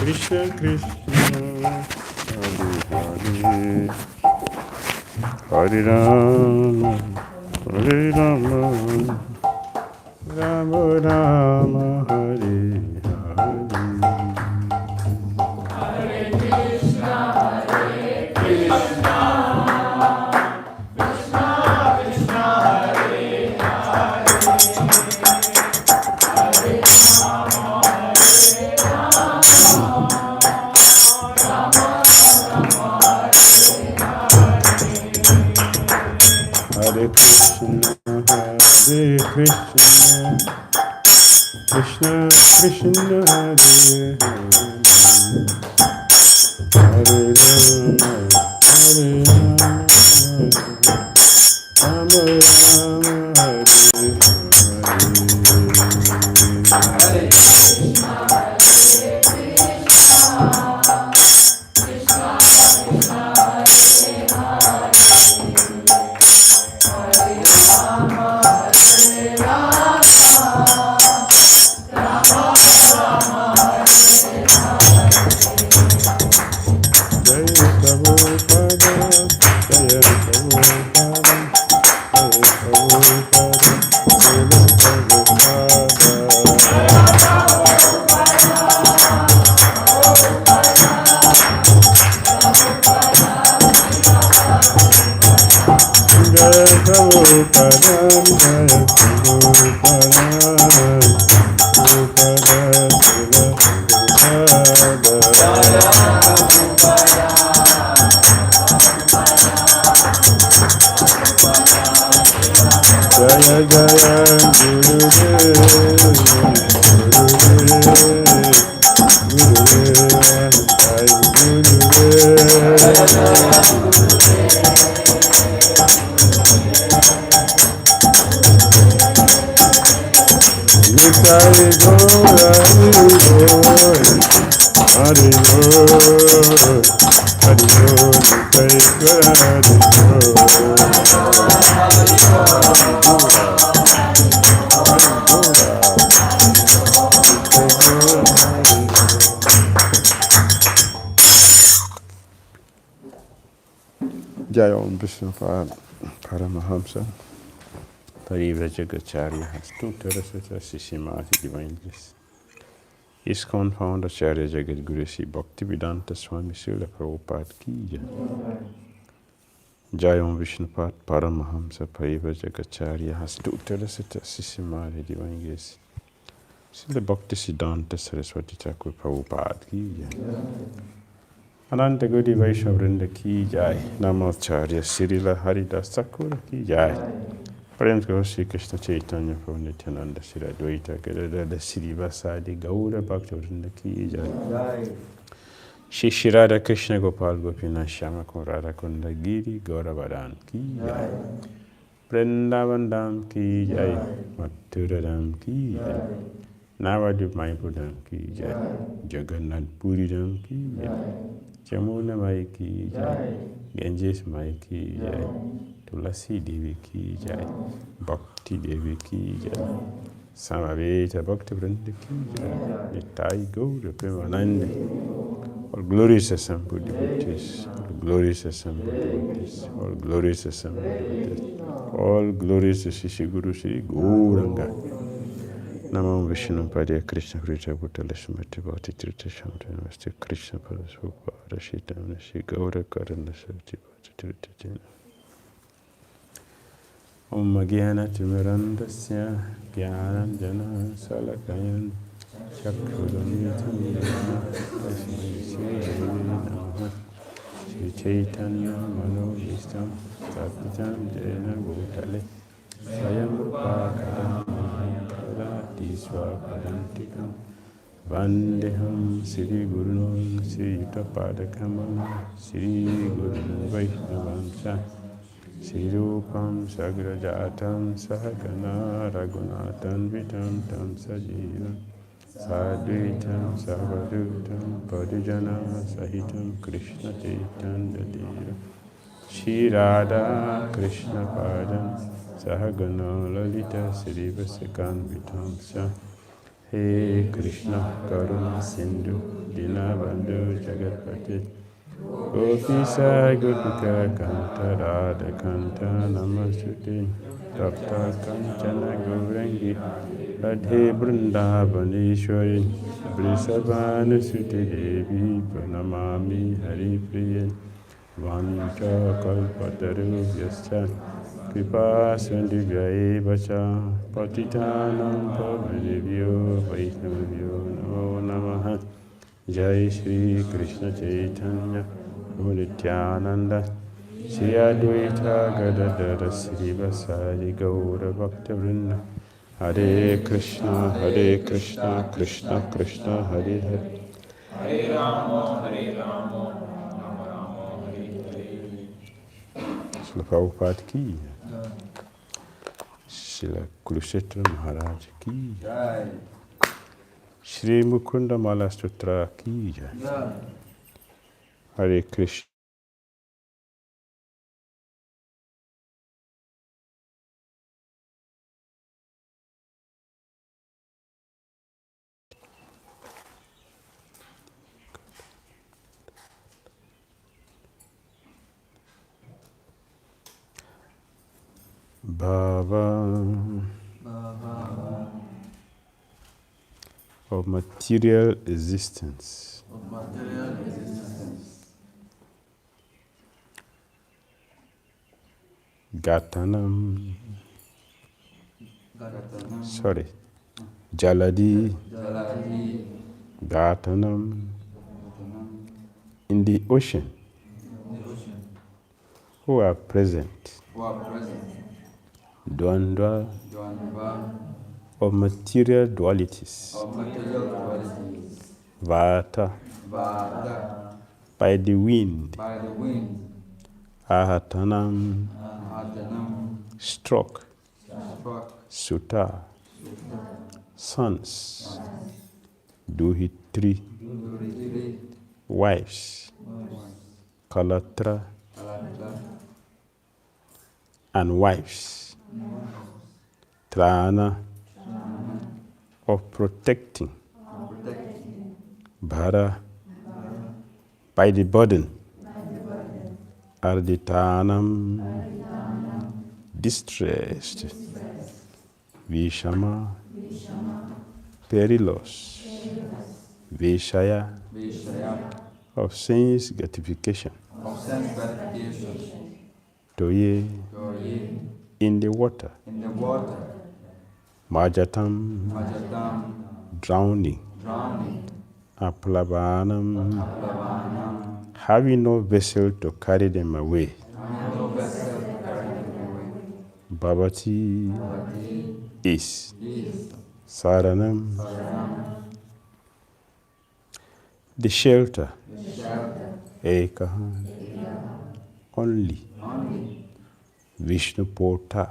Krishna Krishna, Hare Hare, Hare Rama, Hare Rama, Rama Rama, Hare Hare. Hare Krishna, Krishna Krishna, Hare Hare, Hare Rama, Hare Krishna, Hare Krishna, Krishna Krishna, Hare Hare, Hare Rama, Hare Rama, Rama Rama, Hare Hare. Hare Krishna, Krishna Krishna, Hare Rama, Hare Rama, Rama Jaya Prabhupada, Jaya Prabhupada, Jaya Prabhupada, Jaya Om Vishnupada Paramahamsa 𝐒𝐤𝐳𝐝𝐺𝐢𝐴 Systematic Divine Bliss. ISKCON founder Acharya Jagat Guru Sri Bhaktivedanta Swami Srila Prabhupada ki jai. Jai Om Vishnupada Paramahamsa 𝐒𝐤𝐳𝐝𝐺𝐢𝐴 Systematic Divine Bliss. Srila Bhaktisiddhanta Saraswati Thakur Prabhupada ki jai. Ananta Gaudiya Vaishnava Vrinda ki jai. Namacharya Srila Haridas Thakur ki jai. Prem Guru Sri Krishna Chaitanya Prabhu Nityananda Sri Advaita Gadadara Sri Vasadi Gaura Bhakta Vrinda ki jai. Shri Shri Radha Krishna Gopal Gopinath Shama Radha Kunda Giri Gauravadan ki jai. Vrindavan Dham ki jai. Mathura Dham ki jai. Navadvip Mayapur Dham ki jai. Jagannath Puri Dham ki jai. Jamuna Mai ki jai. Ganges Mai ki jai. Tulasi Devi ki jai. Bhakti Devi ki jai. Samaveta Bhakti Vrinda ki jai. Nitai Gaura Premanande. All glories to some Buddha Buddhis. All glories to some Buddha Buddhis. All glories to some Buddha Buddhis. All glories to Sri Guru Sri Gauranga. Namo Vishnu Padya Krishna Krishna Bhutala Sumati Bhati Tirtha Shamta Namaste Krishna Paraswapa Rashita Namaste Gaura Karana Sarti Bhati Tirtha Jena. Om Gyana Timirandasya Gyanam Jana Salakayan Chakshuramitam Yena Tasmai Sri Namaha Sri Chaitanya Mano Vistam Tapitam Jena Bhutale Swayam Pakadam Mahayam Swapadantikam Vandeham Sri Gurunam Sri Yutapadakam Sri Gurunam Vaishnavam Sa Sirupam Sagrajatam Sahagana Raghunathan Vitam Tam Sajivam Sadvitam Savadutam Padujana Sahitam Krishna Chaitanya Dhira Shri Radha Krishna Padam Sahagana Lalita Srivasakan Vitam Sa He Krishna Karuna Sindhu Dinabandhu Jagatpati Gopisa Gopika Kanta Radha Kanta Namastute Tapta Kanchana Gaurangi Radhe Vrindavaneshwari Vrisabhanu Suti Devi Pranamami Hari Priya Vancha Kalpataru Vyascha Kripa Sandhivya Vacha Patitanam Pavanebhyo Vaishnavabhyo Namo Namaha Jai Shri Krishna Chaitanya Nityananda Shri Advaita Gadadara Sri Vasari Gaura Bhakta Vrinda Hare Krishna Krishna Krishna Hare Hare Hare Rama Rama Rama Hare Hare. Srila Prabhupada ki Srila Kulaśekhara Maharaj ki Shri Mukunda-mālā-stotra ki Hare Krishna. Bhava of material existence. Gatanam. Sorry. Jaladi. Gatanam. In the ocean. Who are present. Dvandva of material dualities. Vata by the wind. Ahatanam stroke. Sutta sons. Duhitri wives. Kalatra and wives. Trana of protecting. Bhara by the burden. Arditanam distressed. Vishama perilous. Vishaya of sense gratification. Toye in the water. Majatam drowning. Aplavanam having no vessel to carry them away. Bhavati is. Saranam the shelter. Ekaha only. Vishnupota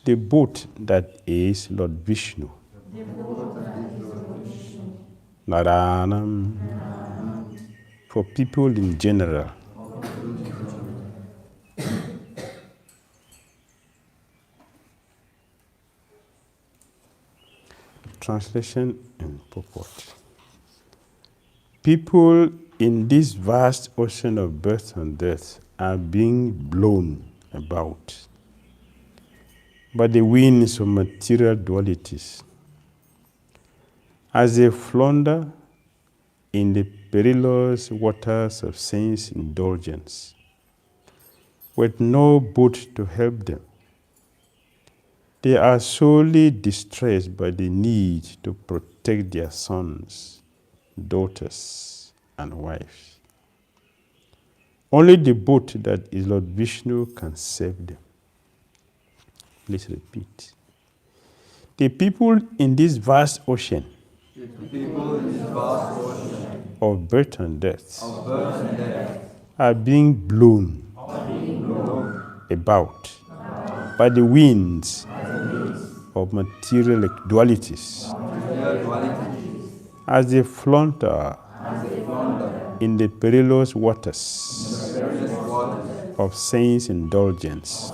the boat that is Lord Vishnu. Naranam for people in general. Translation and purport. People in this vast ocean of birth and death are being blown about by the winds of material dualities. As they flounder in the perilous waters of sense indulgence, with no boat to help them, they are sorely distressed by the need to protect their sons, daughters, and wives. Only the boat that is Lord Vishnu can save them. Let's repeat. The people in this vast ocean of birth and death are being blown about by the winds of material dualities as they flounder in the perilous waters of sense indulgence,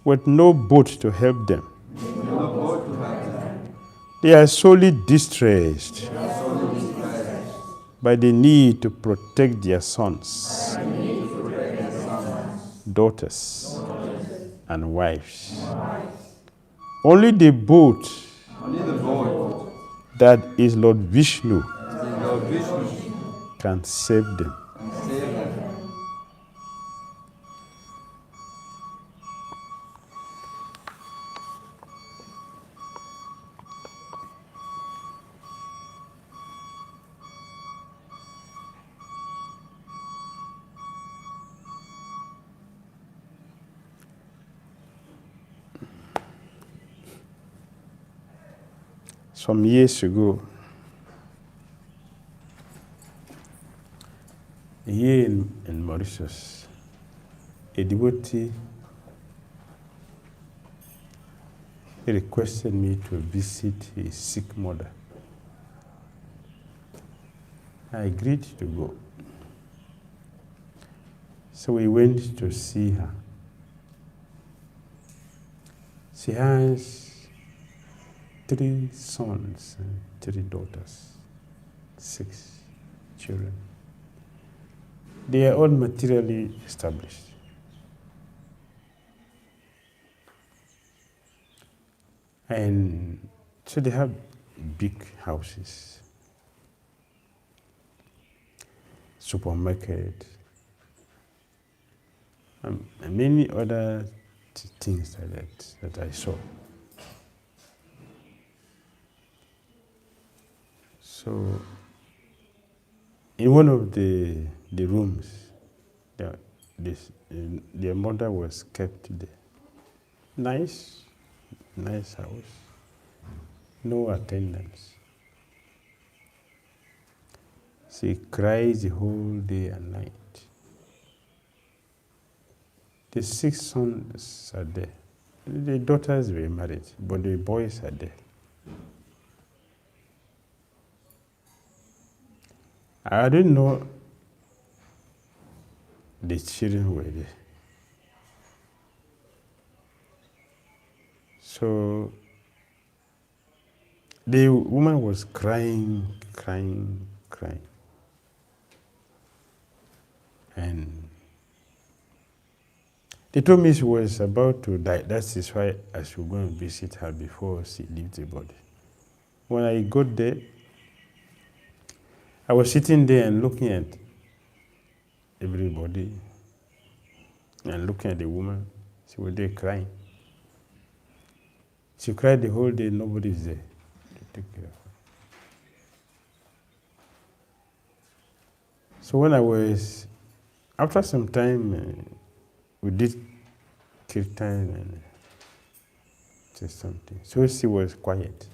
with no boat to help them. They are sorely distressed by the need to protect their sons, daughters, and wives. Only the boat that is Lord Vishnu can save them. Some years ago, here in Mauritius, a devotee requested me to visit his sick mother. I agreed to go. So we went to see her. She has 3 sons and 3 daughters, 6 children. They are all materially established. And so they have big houses, supermarket, and many other things like that I saw. So, in one of the rooms, their mother was kept there. Nice house, no attendance. She cries the whole day and night. The 6 sons are there. The daughters were married, but the boys are there. I didn't know the children were there. So the woman was crying. And they told me she was about to die. That is why I should go and visit her before she leaves the body. When I got there, I was sitting there and looking at everybody and looking at the woman. She was there crying. She cried the whole day, nobody is there to take care of her. So when I was, after some time, we did kirtan and said something. So she was quiet.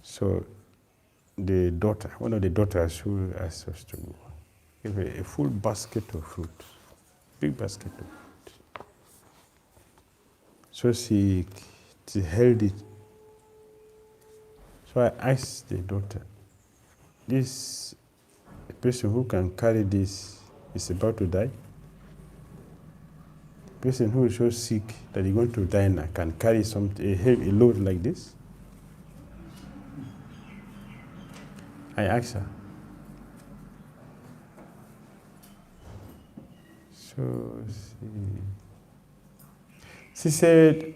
So the daughter, one of the daughters who asked us to go, gave her a full basket of fruit, big basket of fruit. So she held it. So I asked the daughter, this person who can carry this is about to die? The person who is so sick that he's going to die now can carry a load like this? I asked her. So she said,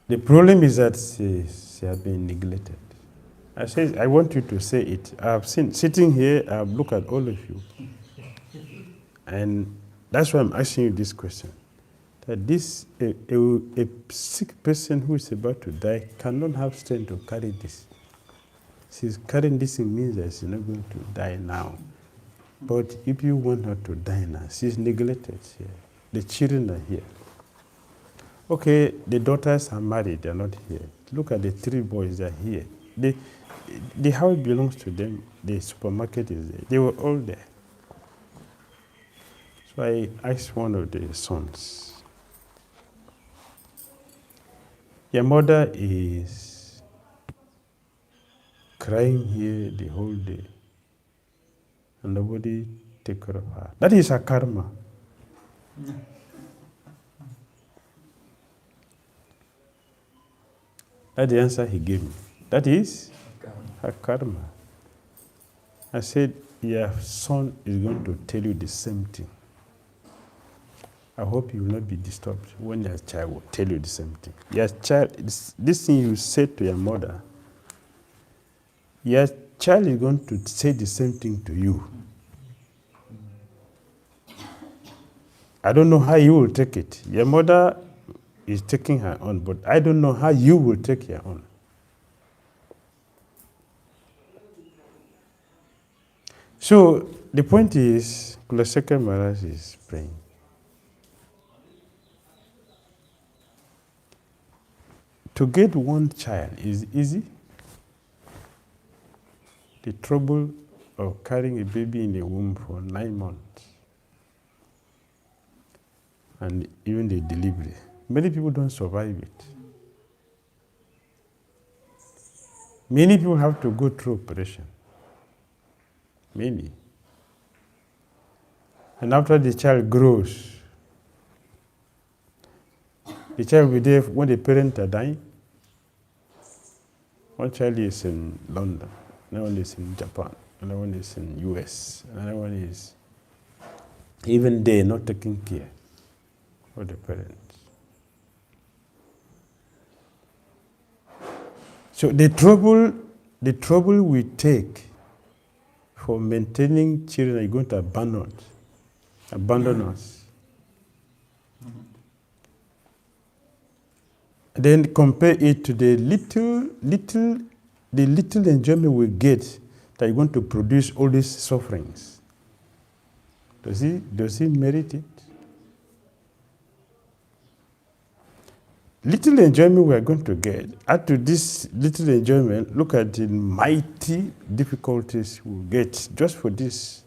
the problem is that she has been neglected. I said, I want you to say it. I've seen, sitting here, I've looked at all of you. And that's why I'm asking you this question. That this, a sick person who is about to die cannot have strength to carry this. She's carrying this, it means that she's not going to die now. But if you want her to die now, she's neglected here. The children are here. Okay, the daughters are married, they're not here. Look at the 3 boys, they're here. the house belongs to them. The supermarket is there. They were all there. So I asked one of the sons, your mother is crying here the whole day and nobody take care of her. That is her karma. That's the answer he gave me. That is her karma. I said, your son is going to tell you the same thing. I hope you will not be disturbed when your child will tell you the same thing. Your child, this thing you said to your mother, your child is going to say the same thing to you. I don't know how you will take it. Your mother is taking her own, but I don't know how you will take your own. So the point is, Kulaśekhara Maharaj is praying. To get one child is easy. The trouble of carrying a baby in the womb for 9 months and even the delivery. Many people don't survive it. Many people have to go through operation. Many. And after the child grows, the child will be there when the parents are dying. One child is in London, another one is in Japan, another one is in US, another one is even they not taking care of the parents. So the trouble we take for maintaining children are going to abandon us. Then compare it to the little enjoyment we get that you're going to produce all these sufferings. Does he merit it? Little enjoyment we are going to get. Add to this little enjoyment, look at the mighty difficulties we'll get just for this.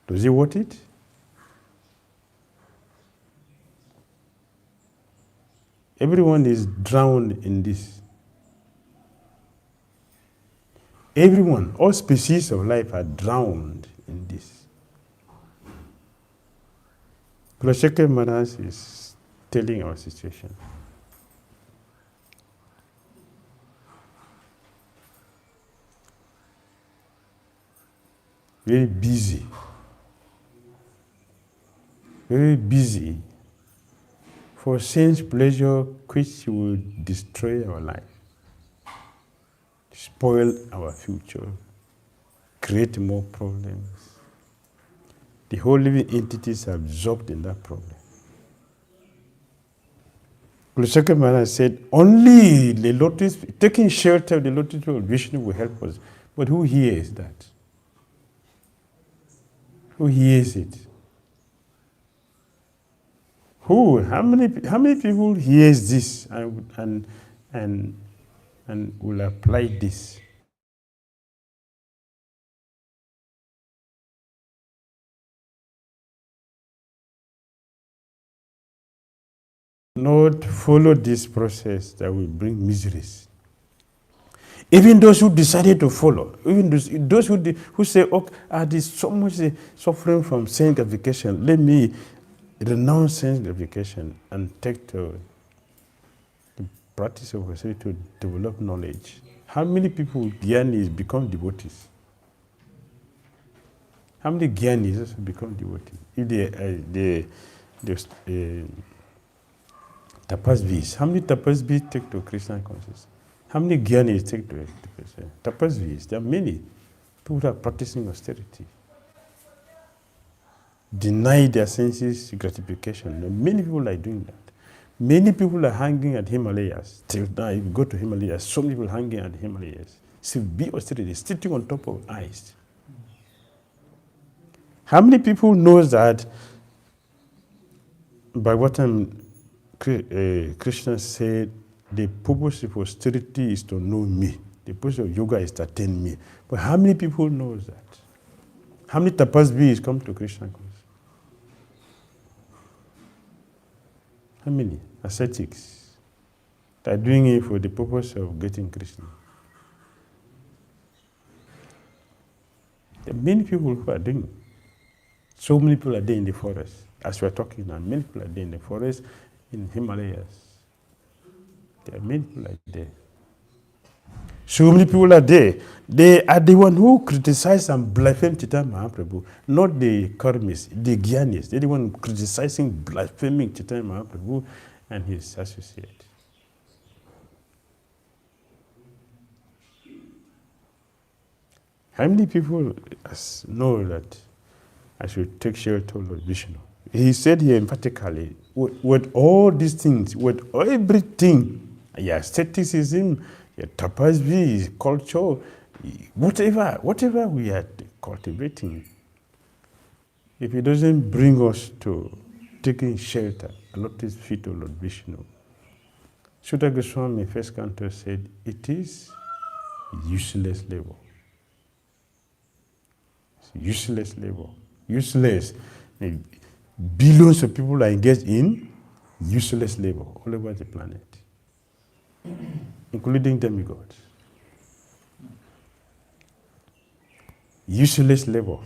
Does it worth it? Everyone is drowned in this. Everyone, all species of life are drowned in this. Kulaśekhara Maharaj is telling our situation. Very busy. Very busy for sense pleasure which will destroy our life, spoil our future, create more problems. The whole living entities are absorbed in that problem. Kulaśekhara Maharaj said, only the lotus, taking shelter of the lotus of Vishnu will help us. But who hears that? Who hears it? Who? How many people hears this and will apply this? Not follow this process that will bring miseries. Even those who decided to follow, even those who say, okay, there's so much suffering from sense gratification, let me renounce sense gratification and take to the practice of Wadhya to develop knowledge. How many people, Gyanis, become devotees? How many Gyanis also become devotees? If they tapasvis, how many tapasvis take to Krishna consciousness? How many Gyanis take to Krishna? Tapasvis, there are many people who are practicing austerity. Deny their senses gratification. No, many people are doing that. Many people are hanging at Himalayas. Till now, if you go to Himalayas, so many people hanging at Himalayas. Severe austerity, sitting on top of ice. How many people knows that Bhagavatam, Krishna said the purpose of austerity is to know me. The purpose of yoga is to attain me. But how many people knows that? How many tapasvis come to Krishna consciousness? How many ascetics that are doing it for the purpose of getting Krishna? There are many people who are doing it. So many people are there in the forest. As we are talking now, many people are there in the forest, in Himalayas. There are many people like there. So many people are there. They are the one who criticize and blaspheme Chaitanya Mahaprabhu, not the karmis, the gyanis. They're the one criticizing, blaspheming Chaitanya Mahaprabhu and his associates. How many people know that I should take shelter of Lord Vishnu? He said here emphatically, with all these things, with everything, your asceticism, your tapasvi, culture, whatever we are cultivating, if it doesn't bring us to taking shelter at Lotus feet of Lord Vishnu, Sutta Goswami, first canto, said, it is useless labor. It's useless labor. Useless. Billions of people are engaged in useless labor all over the planet, including demigods. Useless labor.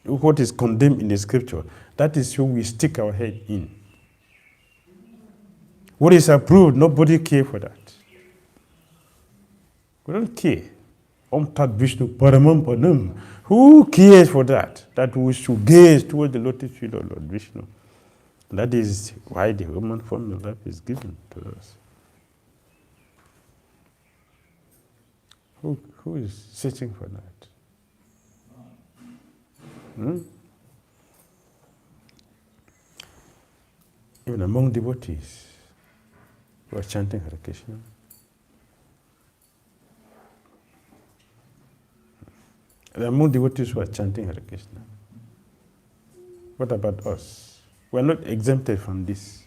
What is condemned in the scripture, that is who we stick our head in. What is approved, nobody cares for that. We don't care. Om Tat Vishnu Paramam Padam. Who cares for that? That we should gaze toward the lotus feet of Lord Vishnu. That is why the human form of life is given to us. Who is searching for that? Even among devotees who are chanting Hare Krishna, among devotees who are chanting Hare Krishna, what about us? We are not exempted from this.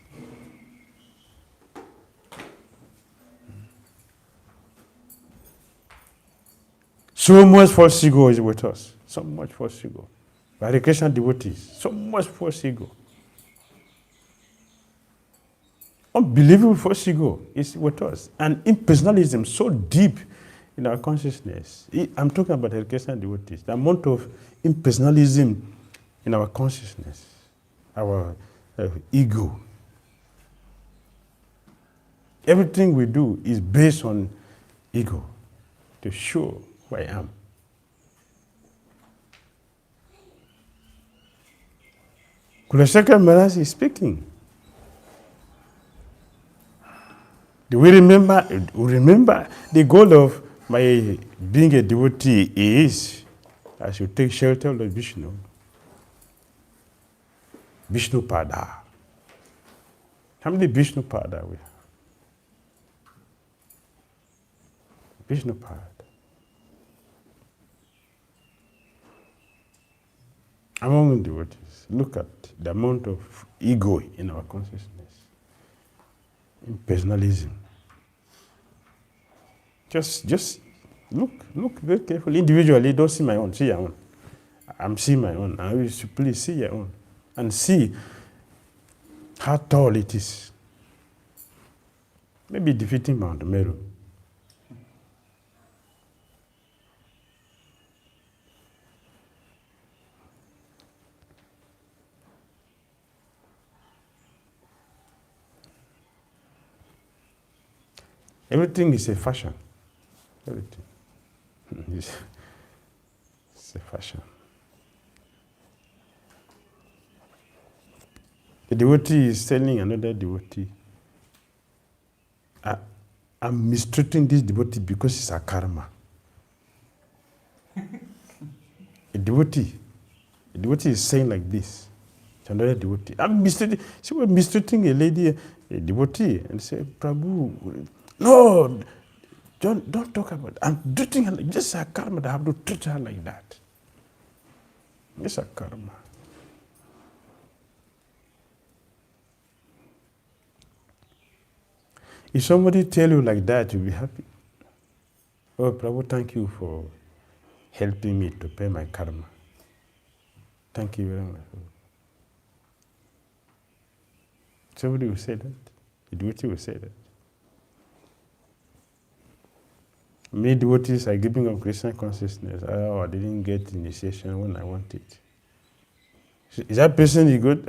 So much false ego is with us. So much false ego. Hare Krishna devotees, so much false ego. Unbelievable false ego is with us. And impersonalism so deep in our consciousness. I'm talking about Hare Krishna devotees. The amount of impersonalism in our consciousness, our ego. Everything we do is based on ego, to show who I am. Kulaśekhara Maharaj is speaking. Do we remember the goal of my being a devotee is I should take shelter of Lord Vishnu. Vishnu Pada. How many Vishnu Pada we have? Vishnu Pada. Among devotees, look at the amount of ego in our consciousness. Impersonalism. Just look very carefully. Individually, don't see my own, see your own. I'm seeing my own. I wish you please see your own. And see how tall it is. Maybe defeating Mount Meru. Everything is a fashion. Everything. It's a fashion. A devotee is telling another devotee, I'm mistreating this devotee because it's a karma. A devotee is saying like this to another devotee. I'm mistreating. She was mistreating a lady, a devotee, and said, Prabhu, no, don't talk about it. I'm treating her like just a karma that I have to treat her like that. Just a karma. If somebody tell you like that, you'll be happy. Oh, Prabhu, thank you for helping me to pay my karma. Thank you very much. Somebody will say that. The devotee will say that. Many devotees are giving up Krishna consciousness. Oh, I didn't get initiation when I wanted. Is that person good?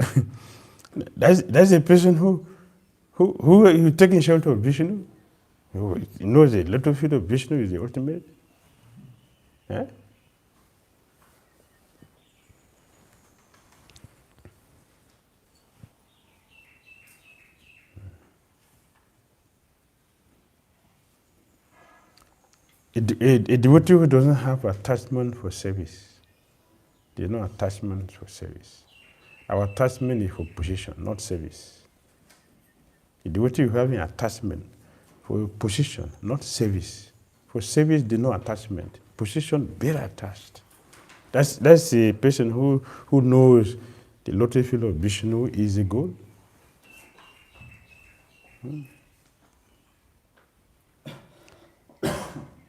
that's a person who is taking shelter of Vishnu. Who knows the little feet of Vishnu is the ultimate. Eh? A devotee who doesn't have attachment for service, there's no attachment for service. Our attachment is for position, not service. A devotee who having attachment for position, not service. For service, there's no attachment. Position, very attached. That's a person who knows the lotus field of Vishnu is a goal.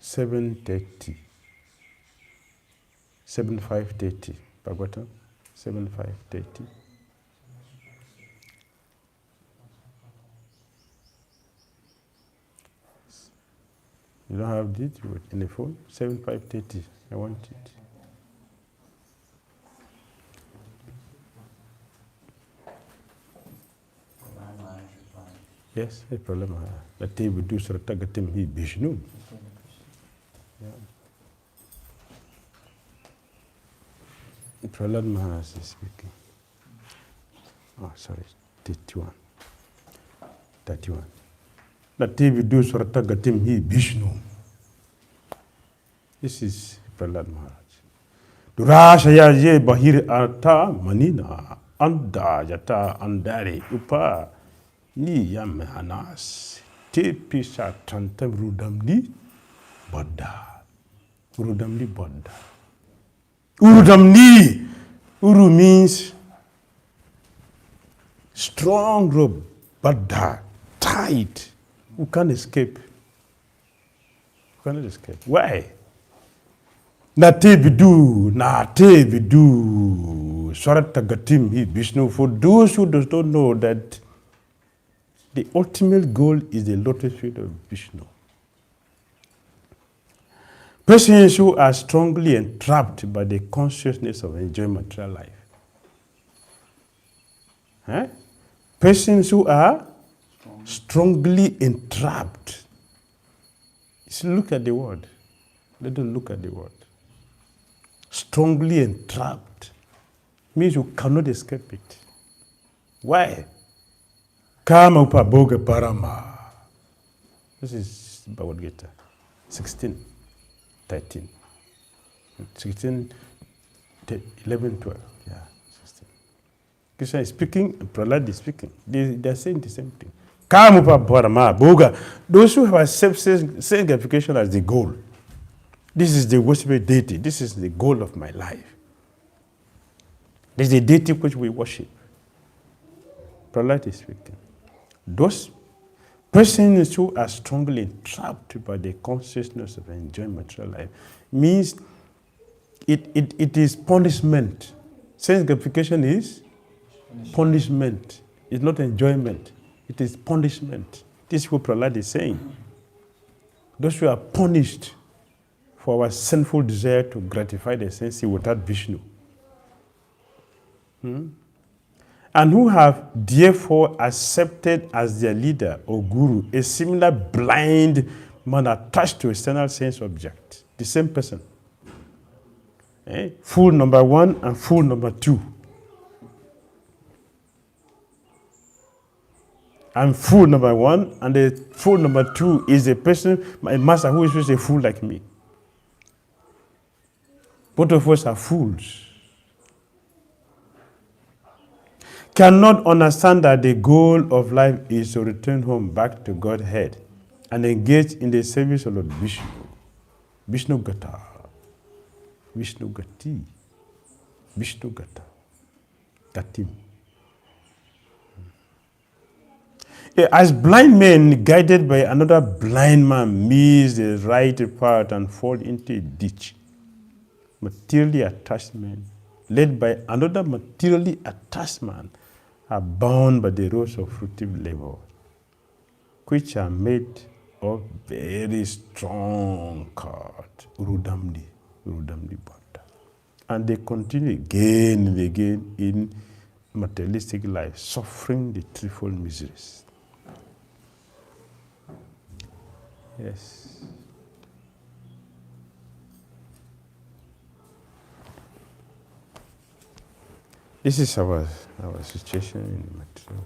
7:30. 7:5:30. Bhagavatam 7:5:30. You don't have it in the phone? 7:5:30. I want it. Yes, no problem. The table do Sratagatim hi Vishnu. Prahlad Maharaj is speaking. Oh, sorry, 31. 31. The table do Sratagatim hi Vishnu. This is Prahlad Maharaj. Durashaya ye bahir artha manina anda yata andare upa ni yamanas te pisa tantam rudamni bodha. Urudamni bodha. Urudamni. Uru means strong rope, bodha, tight. You can't escape. You cannot escape. Why? Nate vidu, Swaratagatim hi Vishnu. For those who do not know that the ultimate goal is the lotus feet of Vishnu. Persons who are strongly entrapped by the consciousness of enjoying material life. Huh? Persons who are strongly entrapped. So look at the word. Let them look at the word. Strongly entrapped means you cannot escape it. Why? Kama upaboga parama. This is Bhagavad Gita 16, 13. 16, 11, 12. Yeah, 16. Krishna is speaking, Prahlad is speaking. They are saying the same thing. Kama upaparama boga. Those who have self-gratification as the goal. This is the worshiped deity. This is the goal of my life. This is the deity which we worship. Prahlad is speaking. Those persons who are strongly entrapped by the consciousness of enjoying material life means it is punishment. Sense gratification is punishment. It's not enjoyment. It is punishment. This is what Prahlad is saying. Those who are punished for our sinful desire to gratify the senses without Vishnu. And who have therefore accepted as their leader or guru a similar blind man attached to external sense object. The same person. Fool number 1 and fool number 2. I'm fool number 1 and the fool number 2 is a person, my master who is just a fool like me. Both of us are fools. Cannot understand that the goal of life is to return home back to Godhead and engage in the service of Lord Vishnu. Vishnu Gata. Vishnu Gati. Vishnu Gata. Gatim. As blind men guided by another blind man miss the right path and fall into a ditch, materially attached men, led by another materially attached man, are bound by the ropes of fruitive labor, which are made of very strong cord, urudamni banda. And they continue again and again in materialistic life, suffering the threefold miseries. Yes. This is our situation in the material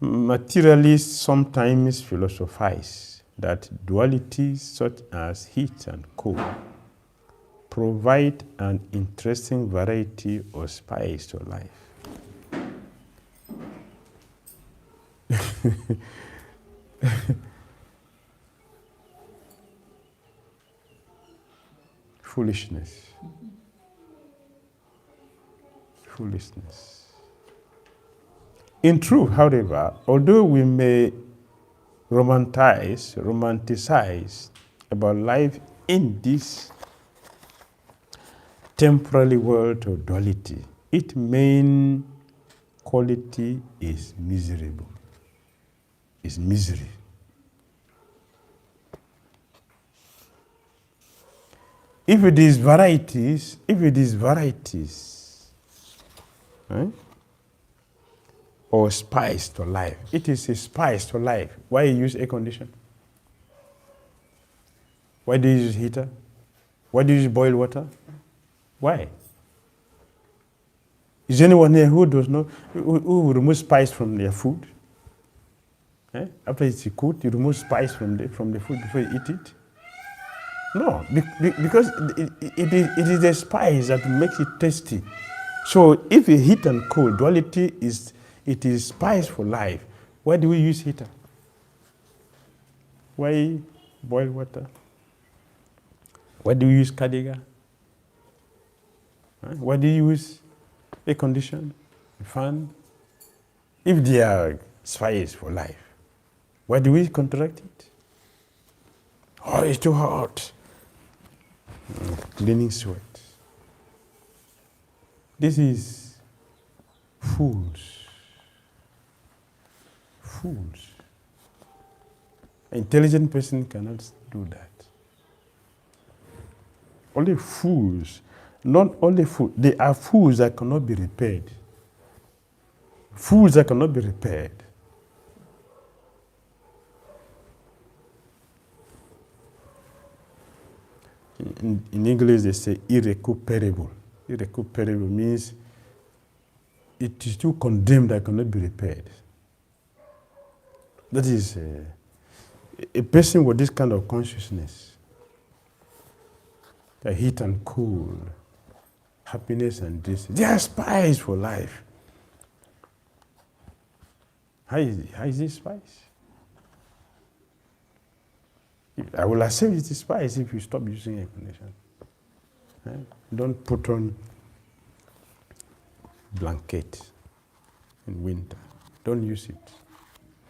world. Materialists sometimes philosophize that dualities such as heat and cold provide an interesting variety or spice to life. Foolishness. In truth, however, although we may romanticize about life in this temporary world of duality, its main quality is miserable. Is misery. If it is varieties, right? Or spice to life, it is a spice to life. Why you use air condition? Why do you use heater? Why do you use boiled water? Why? Is anyone here who does not, who remove spice from their food? After it's cooked, you remove spice from the food before you eat it? No, because it is the spice that makes it tasty. So if you heat and cold, duality is spice for life. Why do we use heater? Why boil water? Why do we use kadiga? Why do you use air condition, fan? If they are spice for life, why do we contract it? Oh, it's too hot. Cleaning sweat. This is fools. An intelligent person cannot do that. Only fools, not only fools, they are fools that cannot be repaired. Fools that cannot be repaired. In English, they say irrecuperable. Irrecuperable means it is too condemned that cannot be repaired. That is a person with this kind of consciousness, the heat and cool, happiness and this, they are spice for life. How is this spice? I will accept it is spice if you stop using air conditioner. Don't put on blanket in winter. Don't use it.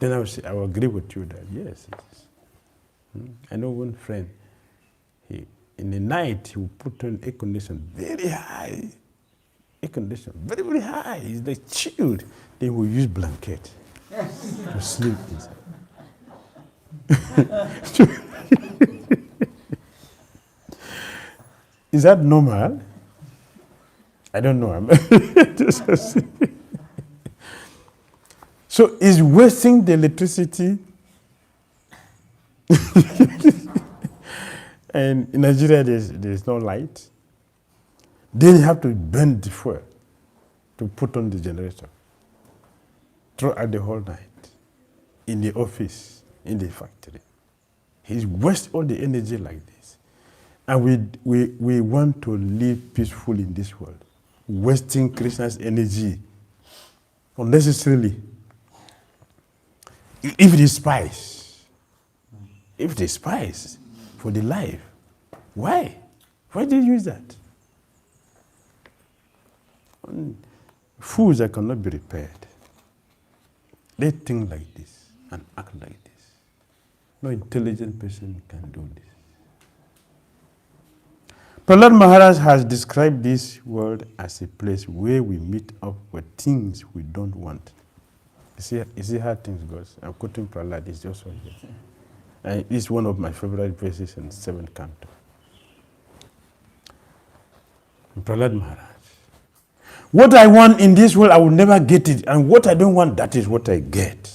Then I will agree with you that yes, it is. I know one friend, in the night he will put on air conditioner very high. Air conditioner very, very high. It's like chilled. Then he will use blanket to sleep inside. Is that normal? I don't know. So is wasting the electricity? And in Nigeria, there's no light. Then you have to burn the fuel to put on the generator throughout the whole night, in the office, in the factory. He wastes all the energy like this. And we want to live peacefully in this world, wasting Krishna's energy unnecessarily. If it is spice for the life, why? Why do you use that? Fools that cannot be repaired. They think like this and act like this. No intelligent person can do this. Prahlad Maharaj has described this world as a place where we meet up with things we don't want. You see how things goes? I'm quoting Prahlad, it's just one here. And it's one of my favorite verses in 7th canto. Prahlad Maharaj. What I want in this world, I will never get it. And what I don't want, that is what I get.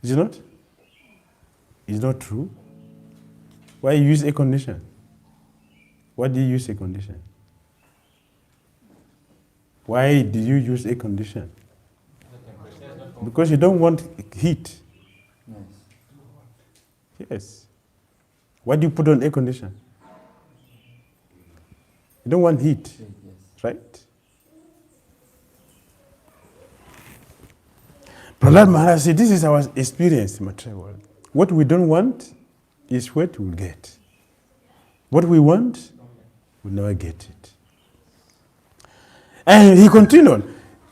Is it not? Is not true? Why you use a condition? Why do you use a condition? Why do you use a condition? Because you don't want heat. Yes. Why do you put on air condition? You don't want heat, right? Prahlad Maharaj said, this is our experience in material world. What we don't want is what we'll get. What we want, we'll never get it. And he continued,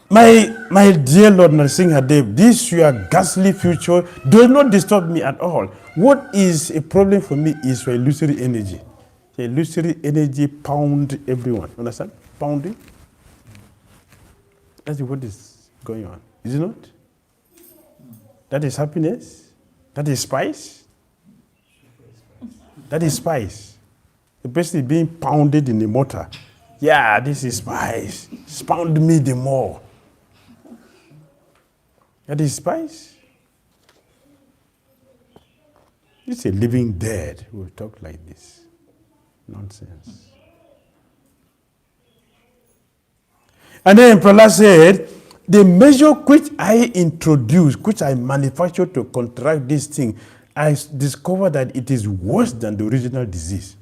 my dear Lord Narasimhadev, this your ghastly future does not disturb me at all. What is a problem for me is your illusory energy. The illusory energy pound everyone. Understand? Pounding. That's what is going on. Is it not? That is happiness. That is spice. That is spice. The person is being pounded in the mortar. Yeah, this is spice. Pound me the more. That is spice. It's a living dead who will talk like this. Nonsense. And then Prahlad said, the measure which I introduce, which I manufacture to counteract this thing, I discovered that it is worse than the original disease.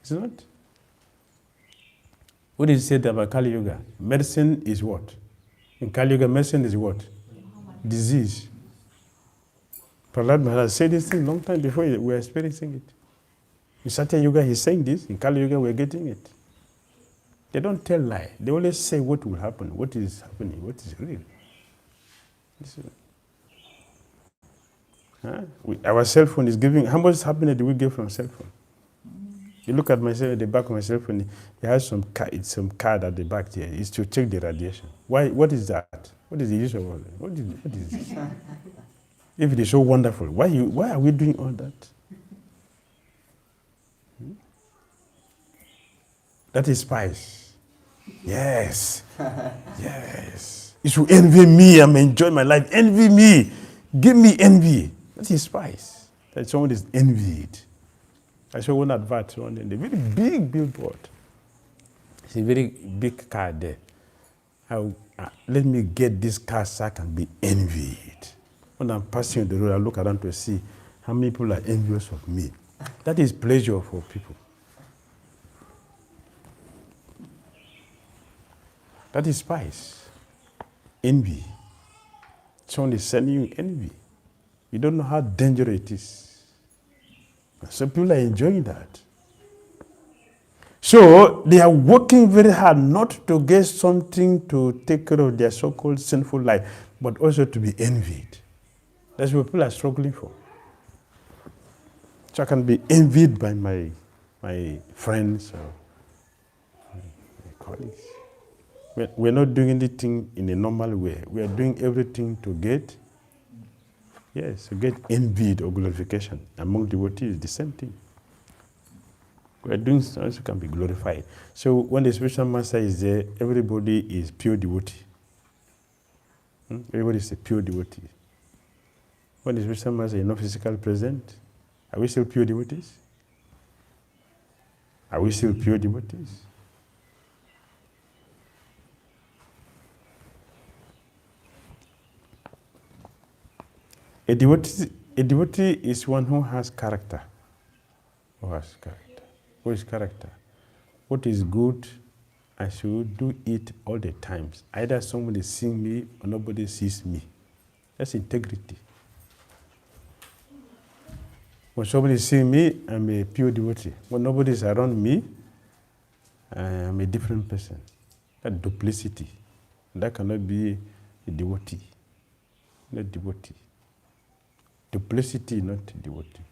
Is it not? What did he say about Kali Yuga? Medicine is what? In Kali Yuga, medicine is what? Disease. Prahlad Maharaj said this thing a long time before we were experiencing it. In Satya Yuga, he's saying this. In Kali Yuga, we're getting it. They don't tell lie. They always say what will happen, what is happening, what is real. Our cell phone is giving, how much happiness do we get from cell phone? You look at myself at the back of my cell phone, it has some card at the back there. It's to check the radiation. Why? What is that? What is the use of all that? What is this? If it is so wonderful, why are we doing all that? That is spice. Yes. Yes. You should envy me. I'm enjoying my life. Envy me. Give me envy. That is spice. That someone is envied. I saw one advert on the very big billboard. It's a very big car there. Let me get this car so I can be envied. When I'm passing the road, I look around to see how many people are envious of me. That is pleasure for people. That is spice. Envy. Someone is sending you envy. You don't know how dangerous it is. Some people are enjoying that. So they are working very hard not to get something to take care of their so-called sinful life, but also to be envied. That's what people are struggling for. So I can be envied by my friends or my colleagues. We're not doing anything in a normal way. We are doing everything to get envied or glorification. Among devotees, the same thing. We are doing so as we can be glorified. So when the spiritual master is there, everybody is pure devotee. Everybody is a pure devotee. When the spiritual master is not physically present, are we still pure devotees? Are we still pure devotees? A devotee is one who has character. Who has character? Who is character? What is good, I should do it all the times. Either somebody sees me or nobody sees me. That's integrity. When somebody sees me, I'm a pure devotee. When nobody is around me, I'm a different person. That duplicity. That cannot be a devotee. Not devotee. Duplicity, not a devotee.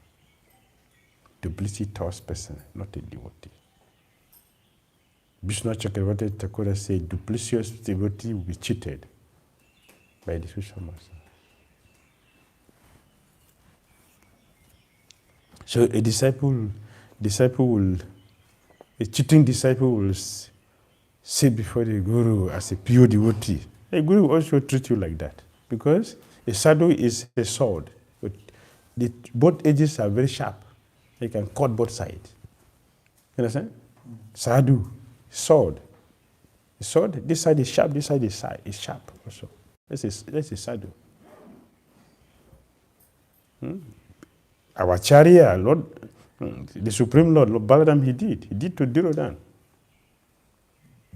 Duplicitous person, not a devotee. Vishnu Chakravarti Thakur said, duplicitous devotee will be cheated by the spiritual master. So a cheating disciple will sit before the guru as a pure devotee. A guru will also treat you like that, because a sadhu is a sword. Both edges are very sharp. You can cut both sides. You understand? Sadhu, sword. A sword, this side is sharp, this side is sharp also. That's a sadhu. Our Acharya, Lord, the Supreme Lord, Lord Balaram, he did to Dhira.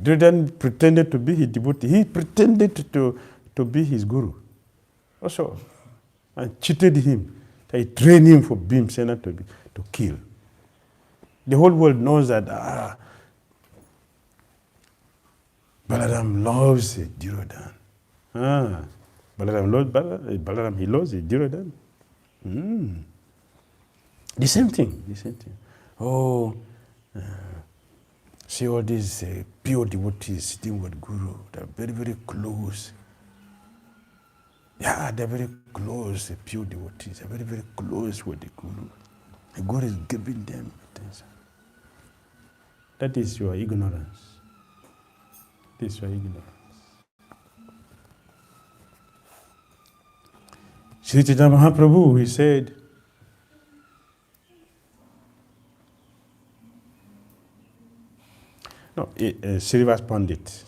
Dhira pretended to be his devotee. He pretended to be his guru also, and cheated him. They trained him for Bhimsena to kill. The whole world knows that Balaram loves Dhira. Balaram loves Balaram, he loves Dhira. The same thing. Oh, see all these pure devotees sitting with Guru. They're very, very close. Yeah, they're very close, the pure devotees. They're very, very close with the Guru. The Guru is giving them attention. That is your ignorance. This is your ignorance. Sri Chaitanya Mahaprabhu, he said, Srivas Pandit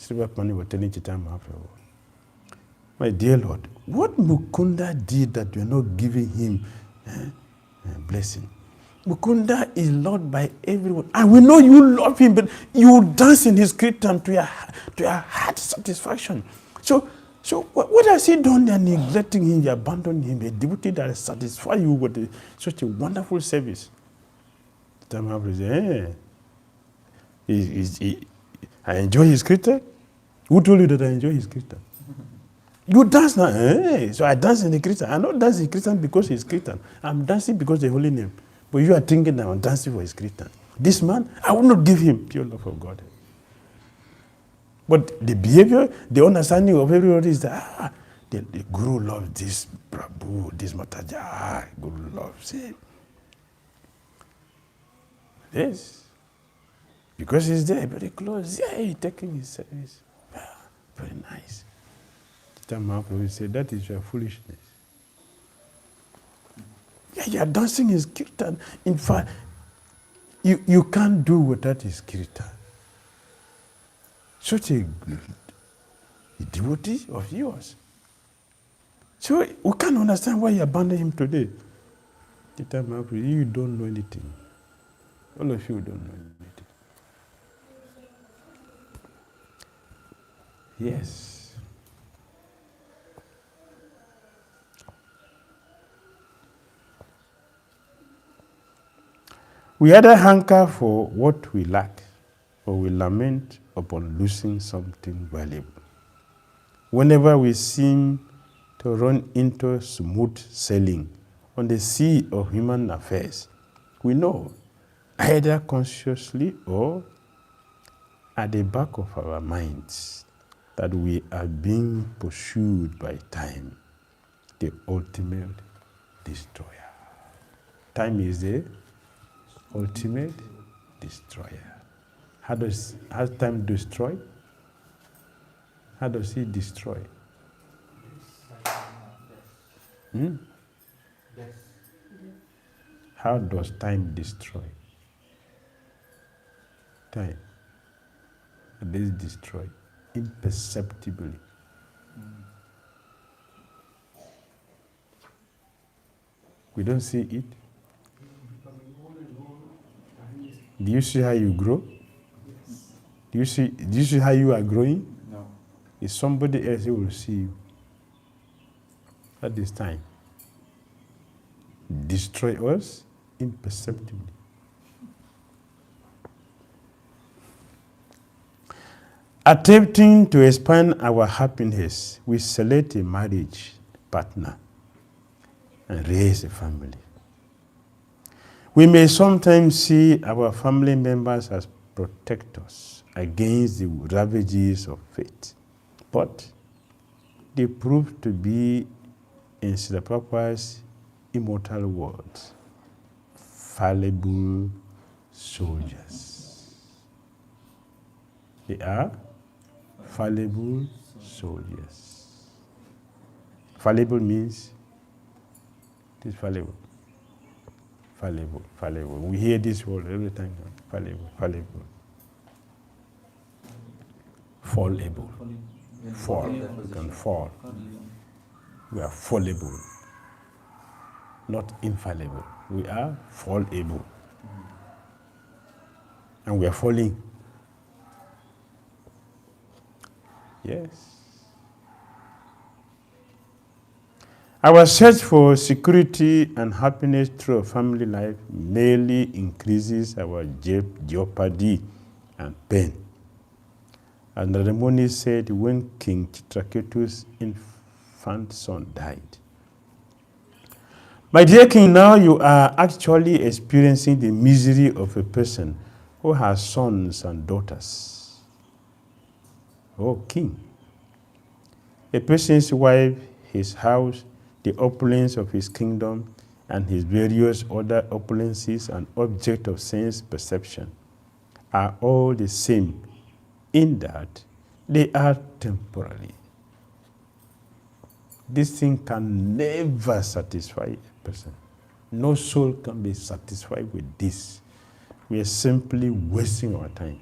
was telling Chaitanya Mahaprabhu, my dear Lord, what Mukunda did that you are not giving him blessing? Mukunda is loved by everyone. And we know you love him, but you dance in his kirtan to your heart satisfaction. So what has he done? They are neglecting him, you abandoning him, a devotee that satisfy you with such a wonderful service. Chaitanya Mahaprabhu said, I enjoy his kirtan. Who told you that I enjoy his kirtan? You dance now. So I dance in the kirtan. I'm not dancing in kirtan because he's kirtan. I'm dancing because the holy name. But you are thinking that I'm dancing for his kirtan. This man, I will not give him pure love of God. But the behavior, the understanding of everybody is that the Guru loves this Prabhu, this Mataji. Guru loves him. Yes. Because he's there, very close. Yeah, he's taking his service. Very nice. Mahaprabhu said, that is your foolishness. Yeah, you are dancing his kirtan. In fact, you can't do without his kirtan. Such a devotee of yours. So we can't understand why you abandon him today. You don't know anything. All of you don't know anything. Yes. We either hanker for what we lack, or we lament upon losing something valuable. Whenever we seem to run into smooth sailing on the sea of human affairs, we know, either consciously or at the back of our minds, that we are being pursued by time, the ultimate destroyer. Time is the ultimate destroyer. How does time destroy? How does he destroy? How does time destroy? Time. It is destroyed imperceptibly. We don't see it. Do you see how you grow? Do you see how you are growing? No. If somebody else will see you. At this time. Destroy us imperceptibly. attempting to expand our happiness, we select a marriage partner and raise a family. We may sometimes see our family members as protectors against the ravages of fate, but they prove to be, in Srila Prabhupada's immortal words, fallible soldiers. They are fallible soldiers. Fallible means it is fallible. Fallible, fallible. We hear this word every time. Fallible, fallible. Fallable. Fall. You can fall. We are fallible. Not infallible. We are fallable. And we are falling. Yes. Our search for security and happiness through a family life merely increases our jeopardy and pain. And the Ramoni said when King Chitraketu's infant son died, "My dear king, now you are actually experiencing the misery of a person who has sons and daughters." Oh, king. A person's wife, his house, the opulence of his kingdom, and his various other opulences and objects of sense perception are all the same in that they are temporary. This thing can never satisfy a person. No soul can be satisfied with this. We are simply wasting our time.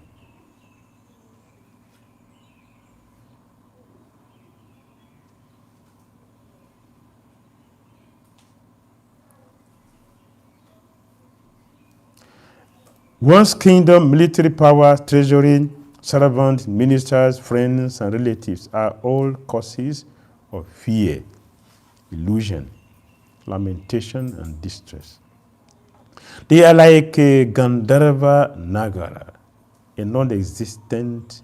One's kingdom, military power, treasury, servants, ministers, friends, and relatives are all causes of fear, illusion, lamentation, and distress. They are like a Gandharva Nagara, a non-existent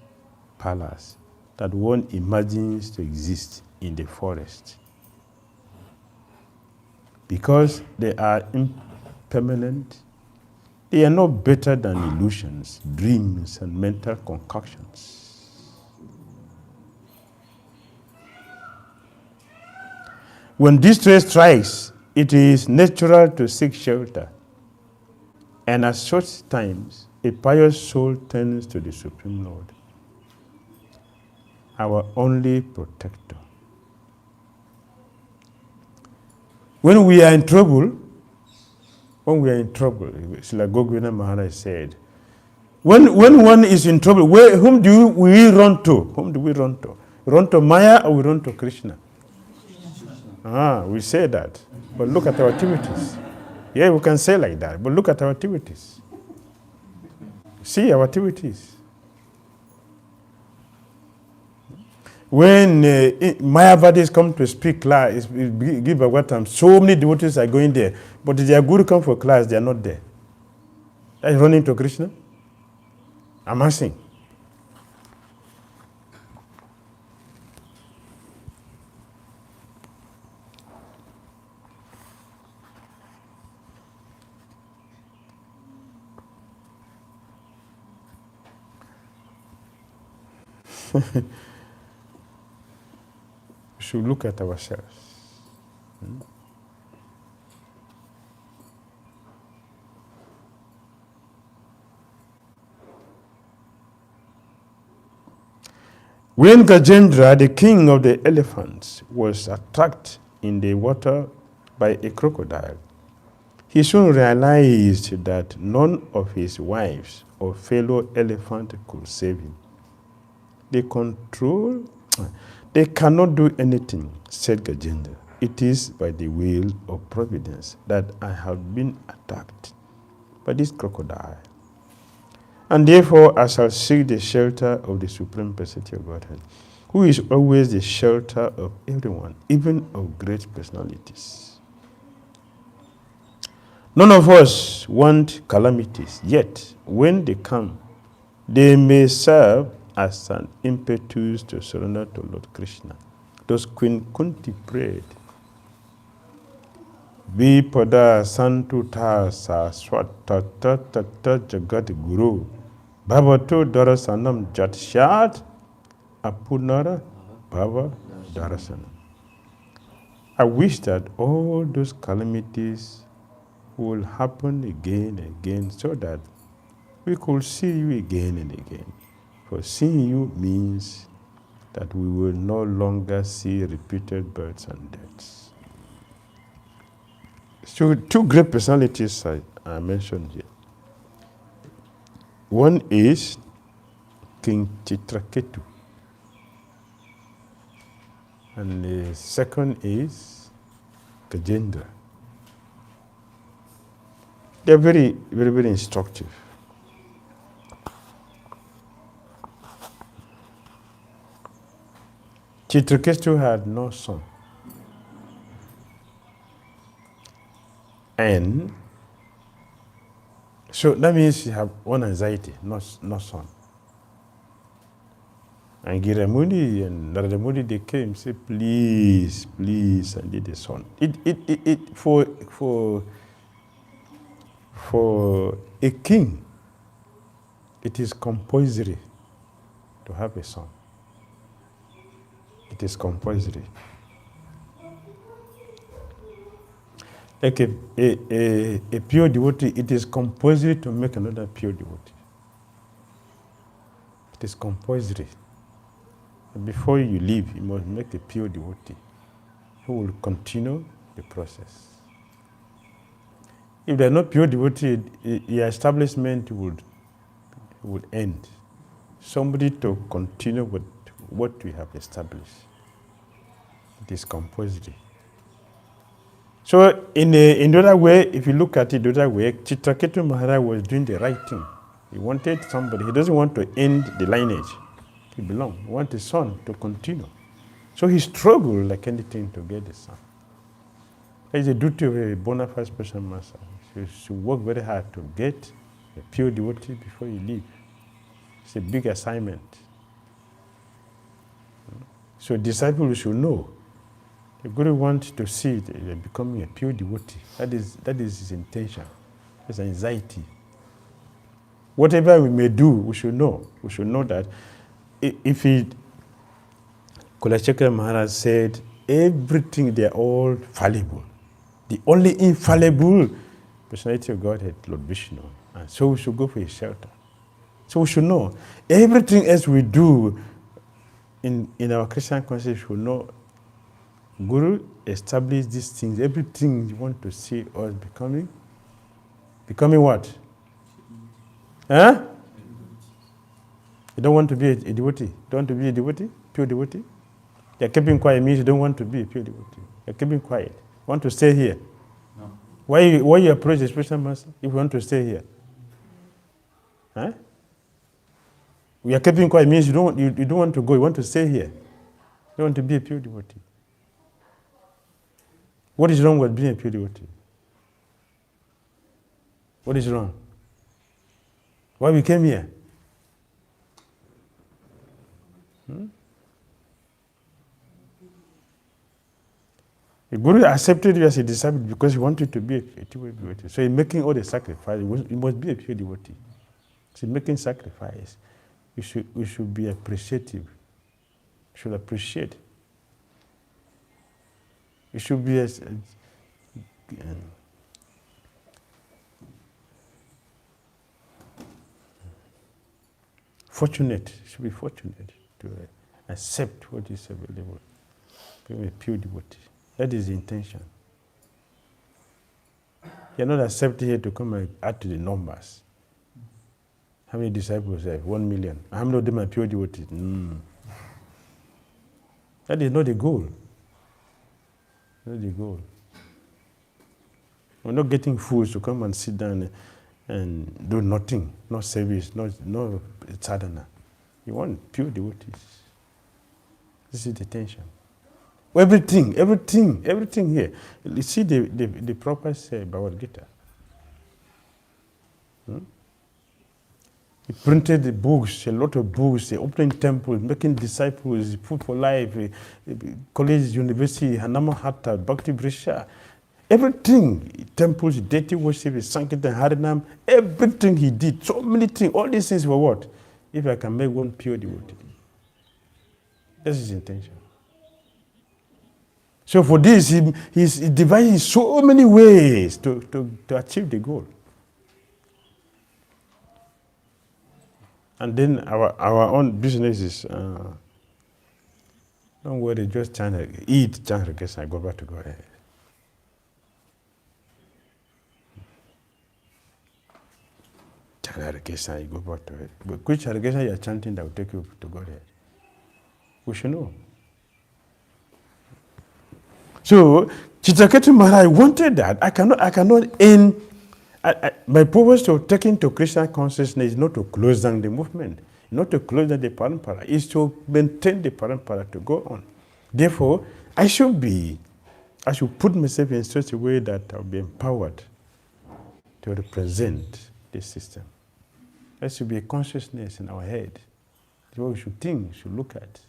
palace that one imagines to exist in the forest. Because they are impermanent, they are no better than illusions, dreams, and mental concoctions. When distress strikes, it is natural to seek shelter. And at such times, a pious soul turns to the Supreme Lord, our only protector. When we are in trouble, Srila Gogvina Maharaj said, when one is in trouble, whom do we run to? Whom do we run to? We run to Maya or we run to Krishna? We say that. But look at our activities. Yeah, we can say like that, but look at our activities. See our activities. When Mayavadis come to speak class, give a what time, so many devotees are going there. But if their guru come for class, they are not there. Are you running to Krishna? I'm asking. We should look at ourselves. When Gajendra, the king of the elephants, was attacked in the water by a crocodile, he soon realized that none of his wives or fellow elephants could save him. They cannot do anything, said Gajendra. It is by the will of providence that I have been attacked by this crocodile. And therefore I shall seek the shelter of the Supreme Personality of Godhead, who is always the shelter of everyone, even of great personalities. None of us want calamities, yet when they come, they may serve as an impetus to surrender to Lord Krishna. Thus Queen Kunti prayed, Vipada Santuta Saswatata Tata Jagat Guru Bhavato Darasanam Jatshat Apunara Bhava Darasanam. I wish that all those calamities will happen again and again so that we could see you again and again. For seeing you means that we will no longer see repeated births and deaths. So two great personalities are mentioned here. One is King Chitraketu, and the second is Gajendra. They're very, very, very instructive. Chitraketu had no son. And so that means he had one anxiety, no son. And Giramuni and Narada Muni, they came and said, please, please, and did a son. For a king, it is compulsory to have a son. It is compulsory. Like a pure devotee, it is compulsory to make another pure devotee. It is compulsory. Before you leave, you must make a pure devotee who will continue the process. If they are not pure devotee, your establishment would end. Somebody to continue with what we have established. It is compulsory. So in the other way, if you look at it the other way, Chitraketu Maharaj was doing the right thing. He wanted somebody. He doesn't want to end the lineage. He belongs. He wants his son to continue. So he struggled like anything to get the son. It's the duty of a bona fide special master. You should work very hard to get a pure devotee before you leave. It's a big assignment. So disciples should know. The Guru wants to see that becoming a pure devotee. That is his intention. His anxiety. Whatever we may do, we should know. We should know that Kulaśekhara Maharaj said, everything, they are all fallible. The only infallible personality of Godhead, Lord Vishnu. And so we should go for his shelter. So we should know. Everything else we do in our Christian consciousness, we should know Guru established these things. Everything you want to see us becoming what? Huh? You don't want to be a devotee? You don't want to be a devotee? Pure devotee? You're keeping quiet means you don't want to be a pure devotee. You're keeping quiet. You want to stay here? No. Why you approach the spiritual master if you want to stay here? Huh? We are keeping quiet means you don't want to go, you want to stay here. You don't want to be a pure devotee. What is wrong with being a pure devotee? What is wrong? Why we came here? The Guru accepted you as a disciple because he wanted to be a pure devotee. So he's making all the sacrifice. You must be a pure devotee. So he's making sacrifice. We should be appreciative. We should appreciate. We should be fortunate. Should be fortunate to accept what is available. Become a pure devotee. That is the intention. You're not accepted here to come and add to the numbers. How many disciples have? 1 million. How many of them are pure devotees? That is not the goal. Not the goal. We're not getting fools to come and sit down and do nothing, no service, no sadhana. You want pure devotees. This is the tension. Everything here. You see the proper Bhagavad Gita. He printed the books, a lot of books, opening temples, making disciples, food for life, college, university, Hanama Hatta, Bhakti Brisha. Everything, temples, deity worship, Sankirtan, Harinam, everything he did, so many things, all these things for what? If I can make one pure devotee. That's his intention. So for this, he's dividing so many ways to achieve the goal. And then our own business is, don't worry, just chant, eat, chant, regress, and go back to God. Chant, regress, and you go back to it. But which regress you are chanting that will take you to God? We should know. So, 𝐶𝐸𝐺𝐻 wanted that. I cannot end. My purpose of taking to Krishna consciousness is not to close down the movement, not to close down the parampara, is to maintain the parampara to go on. Therefore, I should put myself in such a way that I'll be empowered to represent this system. There should be a consciousness in our head. That's what we should think, should look at.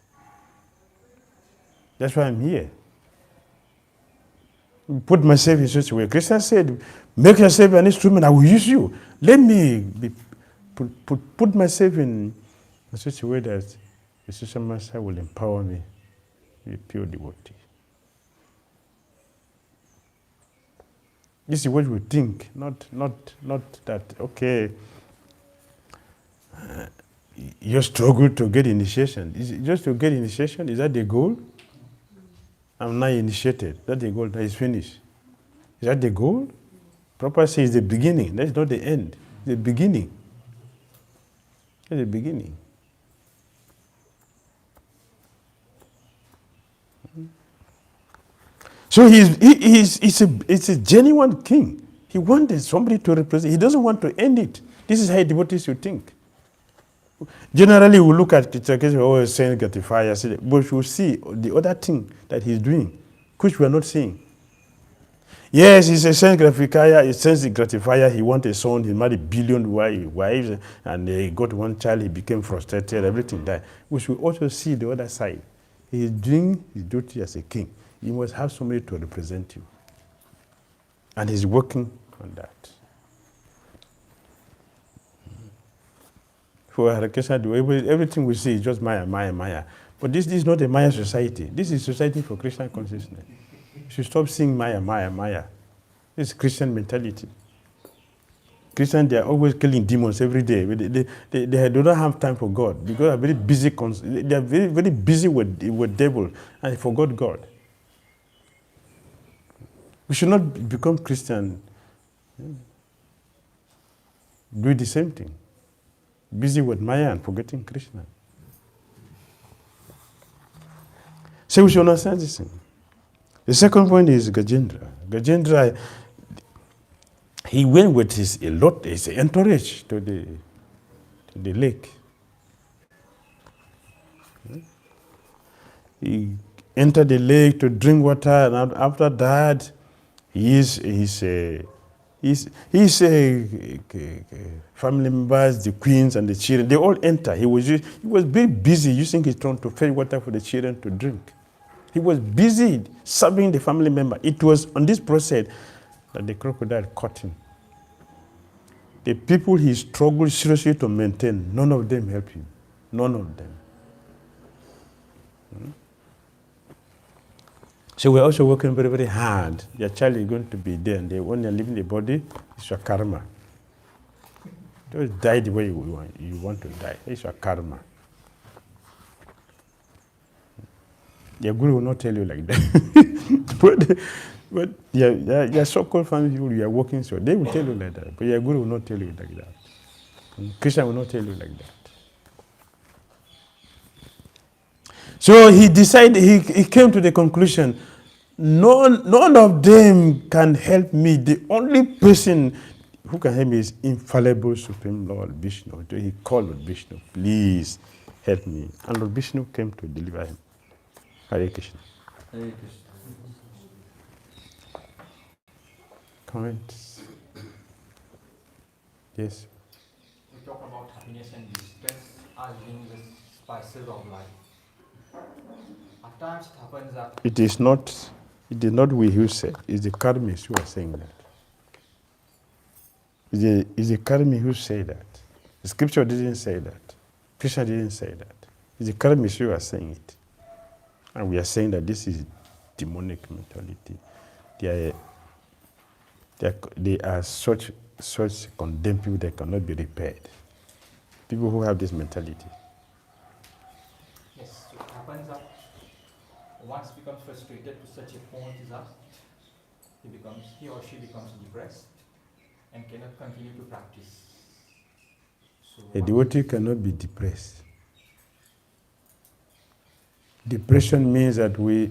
That's why I'm here. Put myself in such a way. Krishna said, make yourself an instrument, I will use you. Let me put myself in such a way that the social master will empower me to be a pure devotee. This is what we think, not that, okay, you struggle to get initiation. Is it just to get initiation? Is that the goal? I'm now initiated. That's the goal. That is finished. Is that the goal? Prabhupada says the beginning. That's not the end. The beginning. That's the beginning. So it's a genuine king. He wanted somebody to represent. He doesn't want to end it. This is how devotees should think. Generally, we look at 𝐶𝐸𝐺𝐻 always saying gratifier, but we see the other thing that he's doing, which we are not seeing. Yes, he's a sense gratifier. He sense gratifier. He wants a son. He married 1 billion wives, and he got one child. He became frustrated. Everything died. We should also see the other side. He is doing his duty as a king. You must have somebody to represent you, and he's working on that. For Hare Krishna, everything we see is just Maya, Maya, Maya. But this is not a Maya society. This is society for Krishna consciousness. You should stop seeing Maya, Maya, Maya. This is Christian mentality. Christians, they are always killing demons every day. They do not have time for God because they are very busy. They are very, very busy with devil and they forgot God. We should not become Christian. Do the same thing. Busy with Maya and forgetting Krishna. So we should understand this thing. The second point is Gajendra. Gajendra, he went with his entourage to the lake. He entered the lake to drink water, and after that, his family members, the queens and the children, they all enter. He was very busy using his tongue to fetch water for the children to drink. He was busy serving the family member. It was on this process that the crocodile caught him. The people he struggled seriously to maintain, none of them helped him. None of them. So we're also working very, very hard. Your child is going to be there, and when you're leaving the body, it's your karma. Don't die the way you want to die. It's your karma. Your guru will not tell you like that. but your so-called family people you are working so, they will tell you like that. But your guru will not tell you like that. Krishna will not tell you like that. So he decided, he came to the conclusion, none of them can help me. The only person who can help me is infallible Supreme Lord Vishnu. So he called Lord Vishnu, please help me. And Lord Vishnu came to deliver him. Hare Krishna. Hare Krishna. Comments? Yes. talk about happiness and distress as being the spices of life. At times it happens that It is not we who say, it's the karmis who are saying that. It's the karmis who say that. The scripture didn't say that. Krishna didn't say that. It's the karmis who are saying it. And we are saying that this is demonic mentality. They are such condemned people that cannot be repaired. People who have this mentality. yes, it happens that once becomes frustrated to such a point is that he or she becomes depressed and cannot continue to practice. So A devotee cannot be depressed. Depression means that we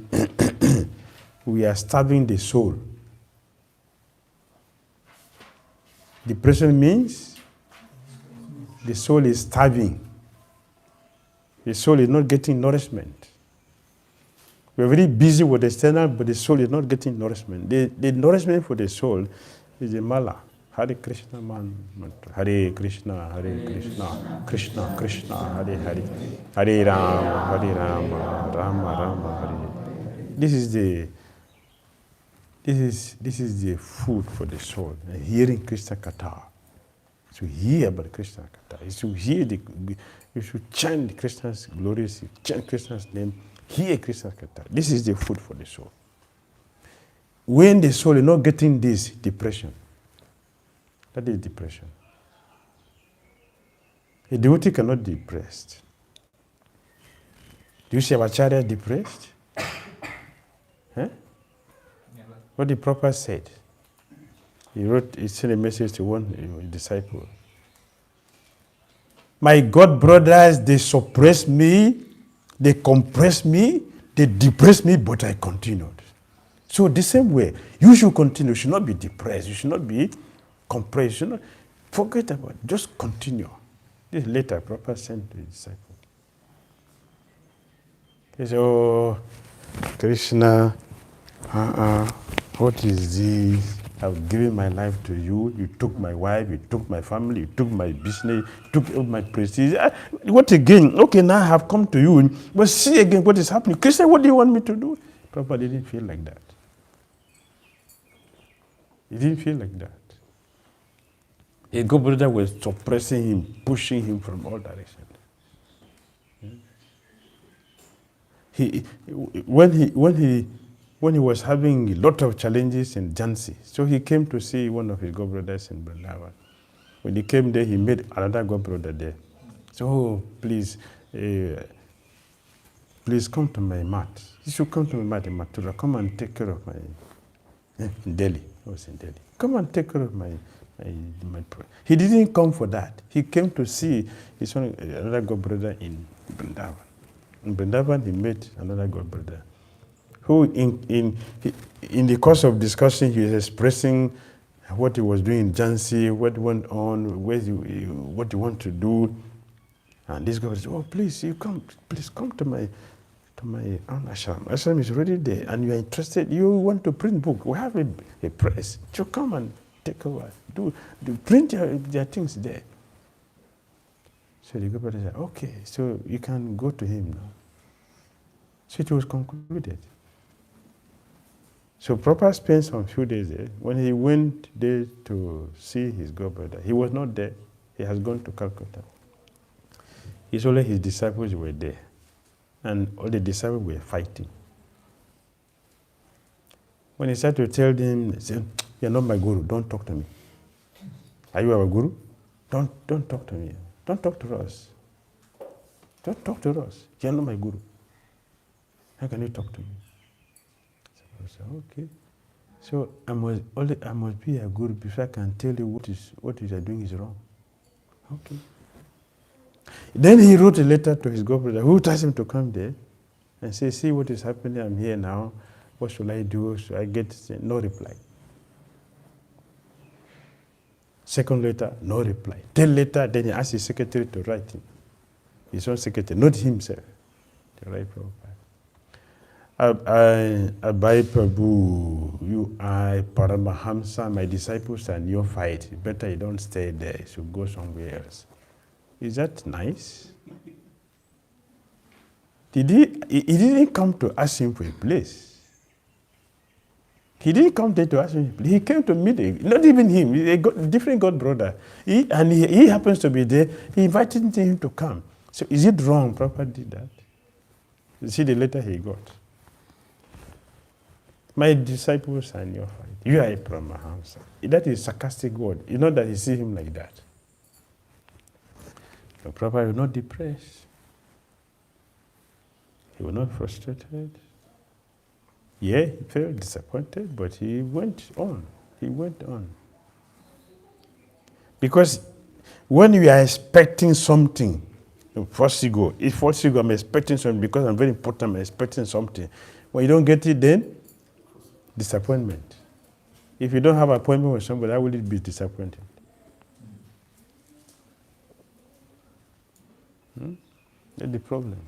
are starving the soul. Depression means the soul is starving. The soul is not getting nourishment. We're very busy with the external, but the soul is not getting nourishment. The nourishment for the soul is the mala. Hare Krishna mantra. Hare Krishna, Krishna Krishna, Hare Hare. Hare Rama, Rama Rama, Hare. This is the food for the soul. Hearing Krishna Katha. To hear about Krishna Katha. You should chant Krishna's glories, chant Krishna's name, hear Krishna's Katha. This is the food for the soul. When the soul is not getting this, depression. That is depression. A devotee cannot be depressed. Do you see our Acharya depressed? Huh? never. What the Prabhupada said. He sent a message to one disciple. My God brothers, they suppress me, they compress me, they depress me, but I continued. So the same way, you should continue. You should not be depressed. You should not be compressed. You should not forget about it. Just continue. This later, Prabhupada sent to his disciple. He said, oh, Krishna, what is this? I've given my life to you. You took my wife, you took my family, you took my business, you took all my prestige. What again? Okay, now I have come to you. But see again what is happening. Krishna, what do you want me to do? Prabhupada didn't feel like that. He didn't feel like that. A good brother was suppressing him, pushing him from all directions. When he was having a lot of challenges in Jhansi, so he came to see one of his god brothers in Vrindavan. When he came there, he met another god brother there. So, oh, please come to my mat. You should come to my mat in Mathura. Come and take care of my in Delhi. I was in Delhi. Come and take care of my. He didn't come for that. He came to see his one, another god brother in Vrindavan. In Vrindavan, he met another god brother, who in the course of discussion, he was expressing what he was doing in Jhansi, what went on, what you want to do. And this guy said, oh, please come to my own ashram. Ashram is already there, and you are interested, you want to print book. We have a press. So come and take over. Do print their things there. So the Gopal said, okay, so you can go to him now. So it was concluded. So Prabhupada spent some few days there. When he went there to see his godbrother, he was not there. He has gone to Calcutta. It's only his disciples were there. And all the disciples were fighting. When he started to tell them, he said, you're not my guru, don't talk to me. Are you our guru? Don't talk to me. Don't talk to us. Don't talk to us. You're not my guru. How can you talk to me? So I said, okay. So I must be a guru before I can tell you what you are doing is wrong. Okay. Then he wrote a letter to his godbrother who asked him to come there and say, see what is happening, I'm here now. What should I do? So I get no reply. Second letter, no reply. Then later, then he asked his secretary to write him. His own secretary, not himself, to write Prabhupada. Abai Prabhu, you are Paramahamsa, my disciples are neophyte. Better you don't stay there, you should go somewhere else. Is that nice? He didn't come to ask him for a place. He didn't come there to ask him for a place. He came to meet him. Not even him, a different God brother. He happens to be there. He invited him to come. So is it wrong Prabhupada did that? You see the letter he got. My disciples and your heart. You are a Paramahamsa. That is sarcastic word. You know that he see him like that. The Prabhupada was not depressed. He was not frustrated. Yeah, he felt disappointed, but he went on. He went on. Because when you are expecting something, false ego, I'm expecting something because I'm very important, I'm expecting something. When you don't get it, then disappointment. If you don't have an appointment with somebody, how will it be disappointed? That's the problem.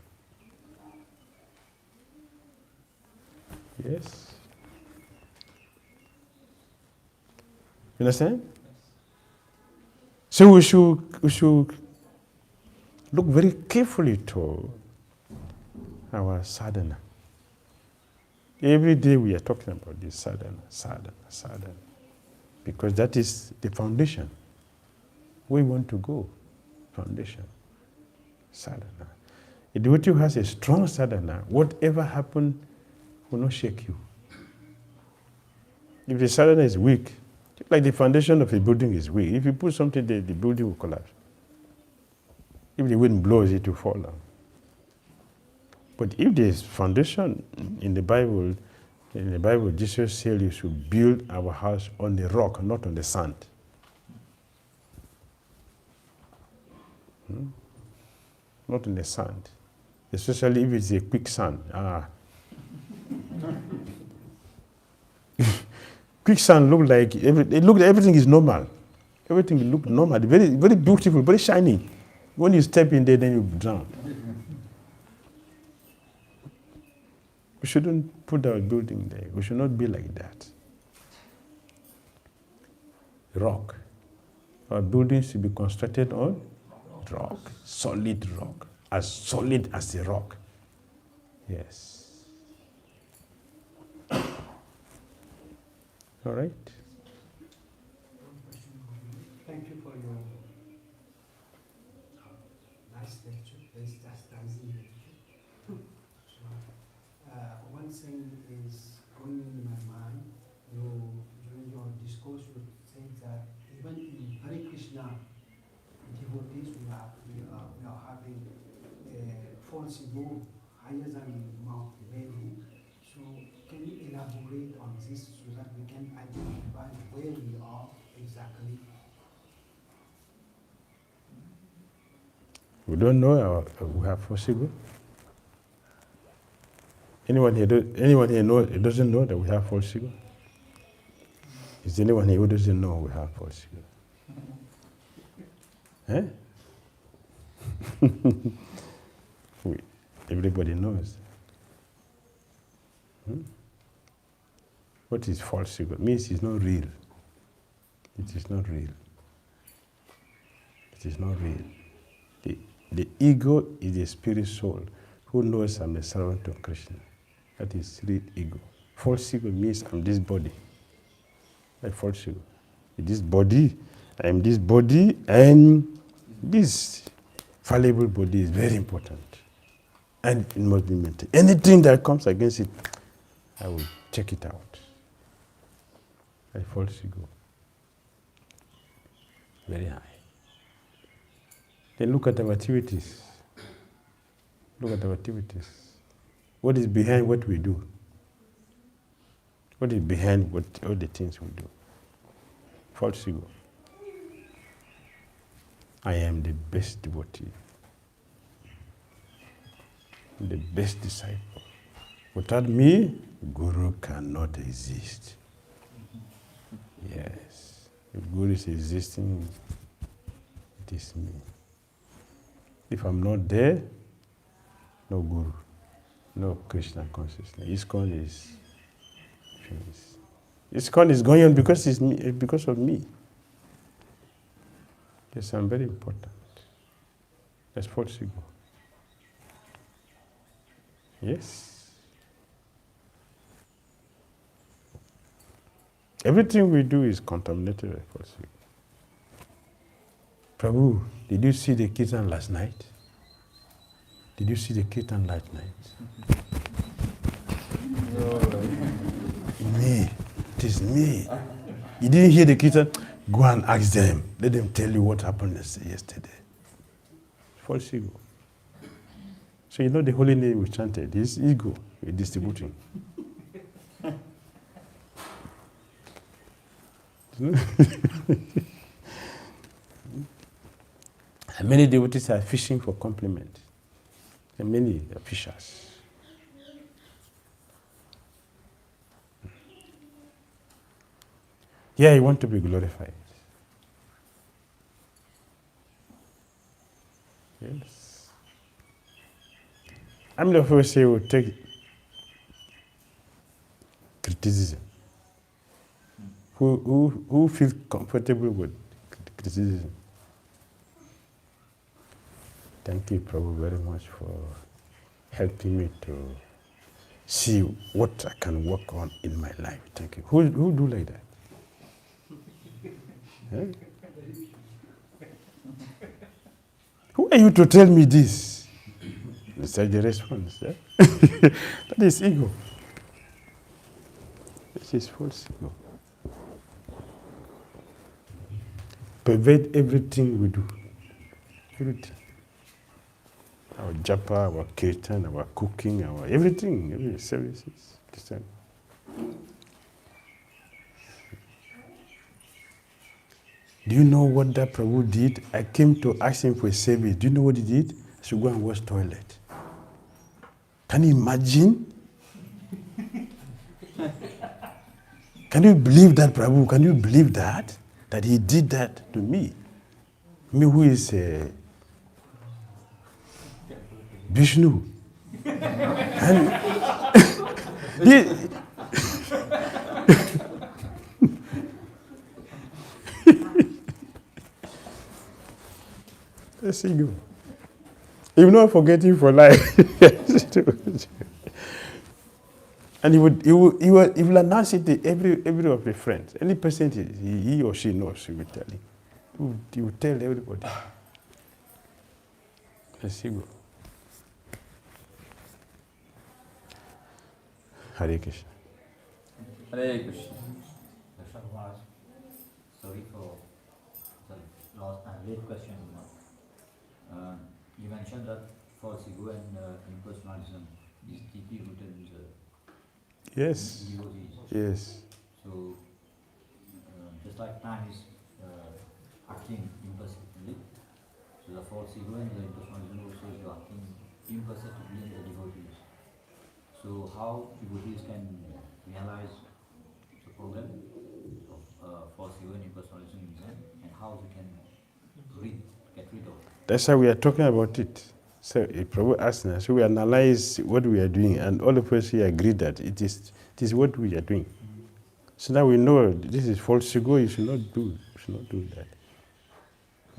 Yes. You understand? So we should look very carefully to our sadhana. Every day we are talking about this sadhana. Because that is the foundation. We want to go. Foundation. Sadhana. A devotee who has a strong sadhana, whatever happens will not shake you. If the sadhana is weak, like the foundation of a building is weak, if you put something there, the building will collapse. If the wind blows, it will fall down. But if there is foundation in the Bible, Jesus said you should build our house on the rock, not on the sand. Not on the sand. Especially if it's a quicksand. Quicksand look like everything is normal. Everything look normal, very, very beautiful, very shiny. When you step in there, then you drown. We shouldn't put our building there. We should not be like that. Rock. Our buildings should be constructed on rock, solid rock, as solid as a rock. Yes. All right. Thank you for your nice lecture, very chastising lecture. One thing is going in my mind. During your discourse, you said that even in Hare Krishna devotees, we are having a false ego higher than Mount Meru. So can you elaborate on this so that we can identify where we are exactly? We don't know we have false ego. Anyone here doesn't know that we have false ego? Is there anyone here who doesn't know we have false ego? Everybody knows. What is false ego? It means it's not real. It is not real. It is not real. The ego is the spirit soul who knows I'm a servant of Krishna. That is real ego. False ego means I'm this body. Like false ego. This body, I am this body, and this fallible body is very important. And it must be maintained. Anything that comes against it, I will check it out. Like false ego. Very high. Then look at our activities. Look at our activities. What is behind what we do? What is behind all the things we do? False ego. I am the best devotee. The best disciple. Without me, Guru cannot exist. Yes. If Guru is existing, it is me. If I'm not there, no Guru, no Krishna consciousness. 𝐤𝐬𝐴𝐻𝐿 is finished. 𝐤𝐬𝐴𝐻𝐿 is going on because because of me. Yes, I'm very important. That's false ego. Yes. Everything we do is contaminated by false ego. Prabhu, did you see the kirtan last night? Did you see the kirtan last night? Me. It is me. You didn't hear the kirtan? Go and ask them. Let them tell you what happened yesterday. False ego. So you know the holy name we chanted, this ego we're distributing. And many devotees are fishing for compliment. And many are fishers. Yeah, you want to be glorified. Yes. I'm the first who will take criticism. Who feels comfortable with criticism? Thank you, Prabhu, very much for helping me to see what I can work on in my life. Thank you. Who do like that? Huh? Who are you to tell me this? That's the response. Yeah? That is ego. This is false ego. Pervade everything we do. Everything. Our japa, our kirtan, our cooking, our everything, every services. Do you know what that Prabhu did? I came to ask him for a service. Do you know what he did? I should go and wash toilet. Can you imagine? Can you believe that, Prabhu? Can you believe that? That he did that to me? Me who is Vishnu. And let's see you. You will not forget him for life. And he will announce it to every of the friends. Any person he or she knows, he will tell him. He will tell everybody. Let's see you. Hare Krishna. Hare Krishna. Sorry for the late question. You mentioned that false ego and impersonalism is deeply rooted in the Yes. devotees. Yes. So, just like time is acting imperceptibly, so the false ego and the impersonalism also is acting imperceptibly in the devotees. So, how devotees can realize the problem of false ego and impersonalism in them, and how they can get rid of it? That's how we are talking about it. So if Prabhu asked us, so we analyze what we are doing, and all of us here agree that it is what we are doing. So now we know this is false ego. You should not do that.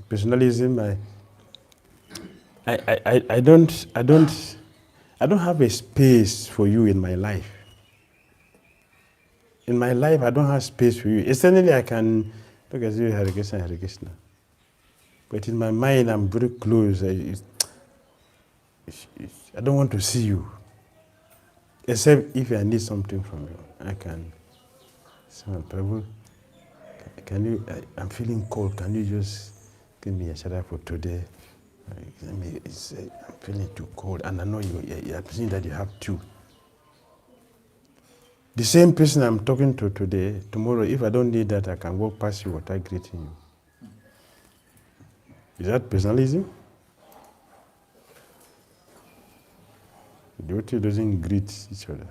Personalism. I don't have a space for you in my life. In my life, I don't have space for you. Suddenly I can look at you, Hare Krishna, Hare Krishna. But in my mind, I'm very close. I don't want to see you. Except if I need something from you. I can say, Prabhu, I'm feeling cold. Can you just give me a shara for today? I'm feeling too cold. And I know you're saying that you have two. The same person I'm talking to today, tomorrow, if I don't need that, I can walk past you without greeting you. Is that personalism? Devotee doesn't greet each other.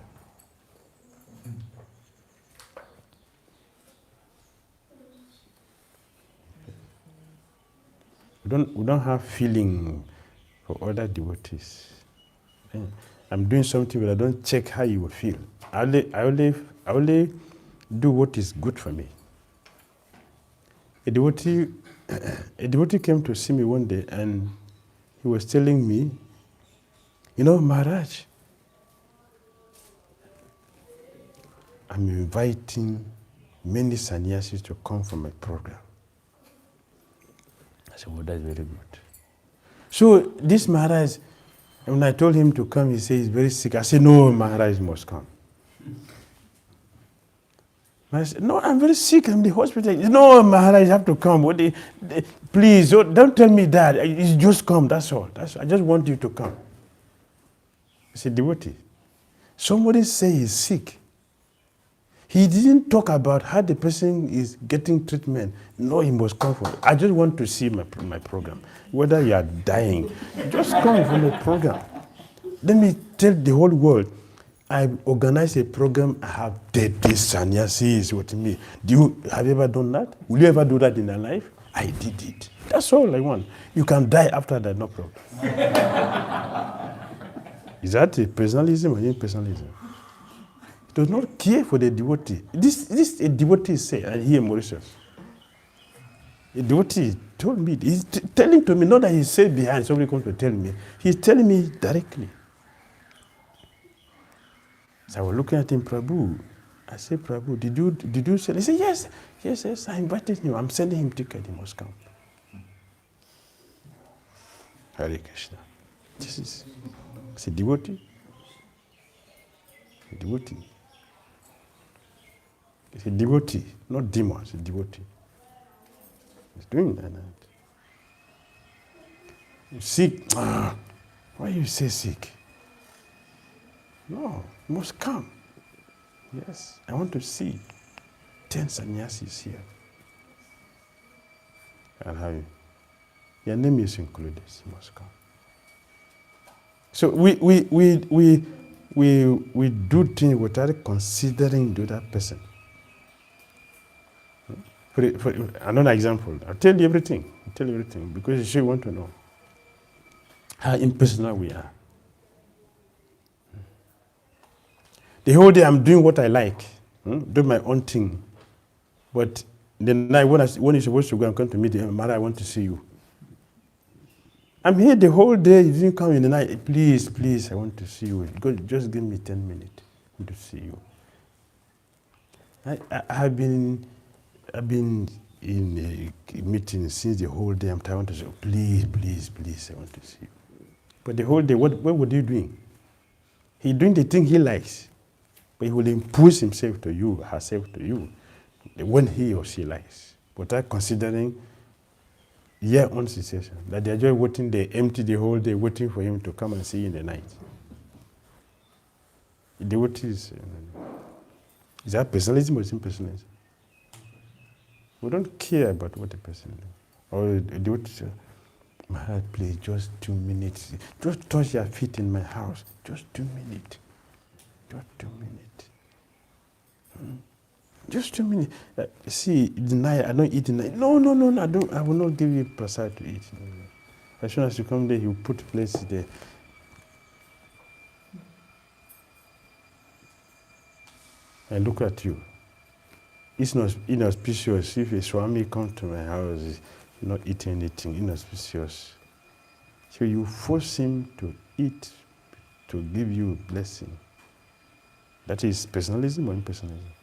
We don't have feeling for other devotees. I'm doing something, but I don't check how you will feel. I only do what is good for me. A devotee came to see me one day, and he was telling me, you know, Maharaj, I'm inviting many sannyasis to come for my program. I said, well, that's very good. So this Maharaj, when I told him to come, he said he's very sick. I said, no, Maharaj must come. I said, no, I'm very sick. I'm in the hospital. No, Maharaj, you have to come. Please, don't tell me that. It's just come, that's all. I just want you to come. I said, devotee, somebody say he's sick. He didn't talk about how the person is getting treatment. No, he must come for it. I just want to see my program. Whether you are dying, just come for my program. Let me tell the whole world, I organize a program, I have these sannyasis with me. Have you ever done that? Will you ever do that in your life? I did it. That's all I want. You can die after that, no problem. Is that a personalism or impersonalism? He does not care for the devotee. This a devotee say, and here in Mauritius. A devotee told me, he's telling to me, not that he said behind, somebody comes to tell me. He's telling me directly. So I was looking at him, Prabhu. I said, Prabhu, did you send? He said, yes, I invited him. I'm sending him ticket, he must come. Hare Krishna. This is a devotee. A devotee. It's a devotee, not demon, it's a devotee. He's doing that. Sick. Why you say sick? No, you must come. Yes, I want to see 10 sannyasis here. And how your name is included, you must come. So we do things without considering the other person. For another example, I'll tell you everything. Because you sure want to know how impersonal we are. The whole day I'm doing what I like, doing my own thing. But the night when you're supposed to go and come to meet the Mother, I want to see you. I'm here the whole day. You didn't come in the night. Please, I want to see you. Just give me 10 minutes to see you. I've been in a meeting since the whole day. I'm trying to say, please, I want to see you. But the whole day, what were you doing? He's doing the thing he likes. But he will impose himself to you, herself to you, when he or she likes, without considering your own situation. That they're just waiting, they empty the whole day, waiting for him to come and see you in the night. The devotees, is that personalism or impersonalism? We don't care about what the person does. Or the devotee says, my heart, please, just 2 minutes. Just touch your feet in my house. Just 2 minutes. Just 2 minutes. Just 2 minutes. See, I don't eat tonight. No, I will not give you prasad to eat. No. As soon as you come there, he will put places there. And look at you. It's not inauspicious if a Swami comes to my house, he's not eating anything, inauspicious. So you force him to eat, to give you a blessing. That is personalism or impersonalism?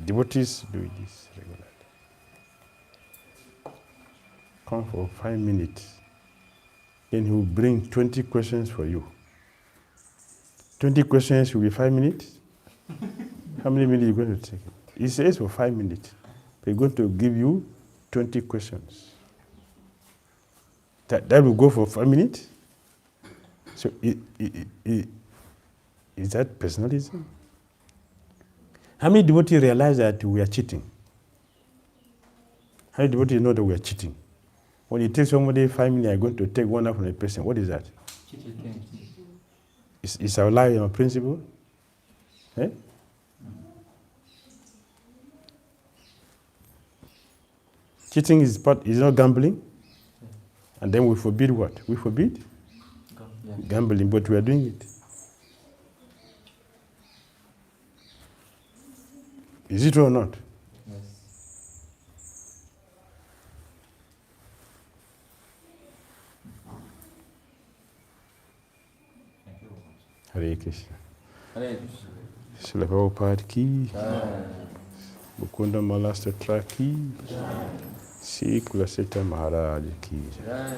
Devotees do this regularly. Come for 5 minutes. Then he will bring 20 questions for you. 20 questions will be 5 minutes. How many minutes are you going to take? He says for 5 minutes. He's going to give you 20 questions. That will go for 5 minutes? So is that personalism? How many devotees realize that we are cheating? How many devotees know that we are cheating? When you tell somebody 5 minutes, I'm going to take 1 hour from a person, what is that? Cheating. Is our life our principle? Eh? Cheating is not gambling. And then we forbid what? We forbid gambling, but we are doing it. Is it true or not? Yes. Hare Krishna. Hare Krishna. Srila Prabhupada ki, Mukunda-mālā-stotra ki, Sri Kulaśekhara Maharaj ki. Jai.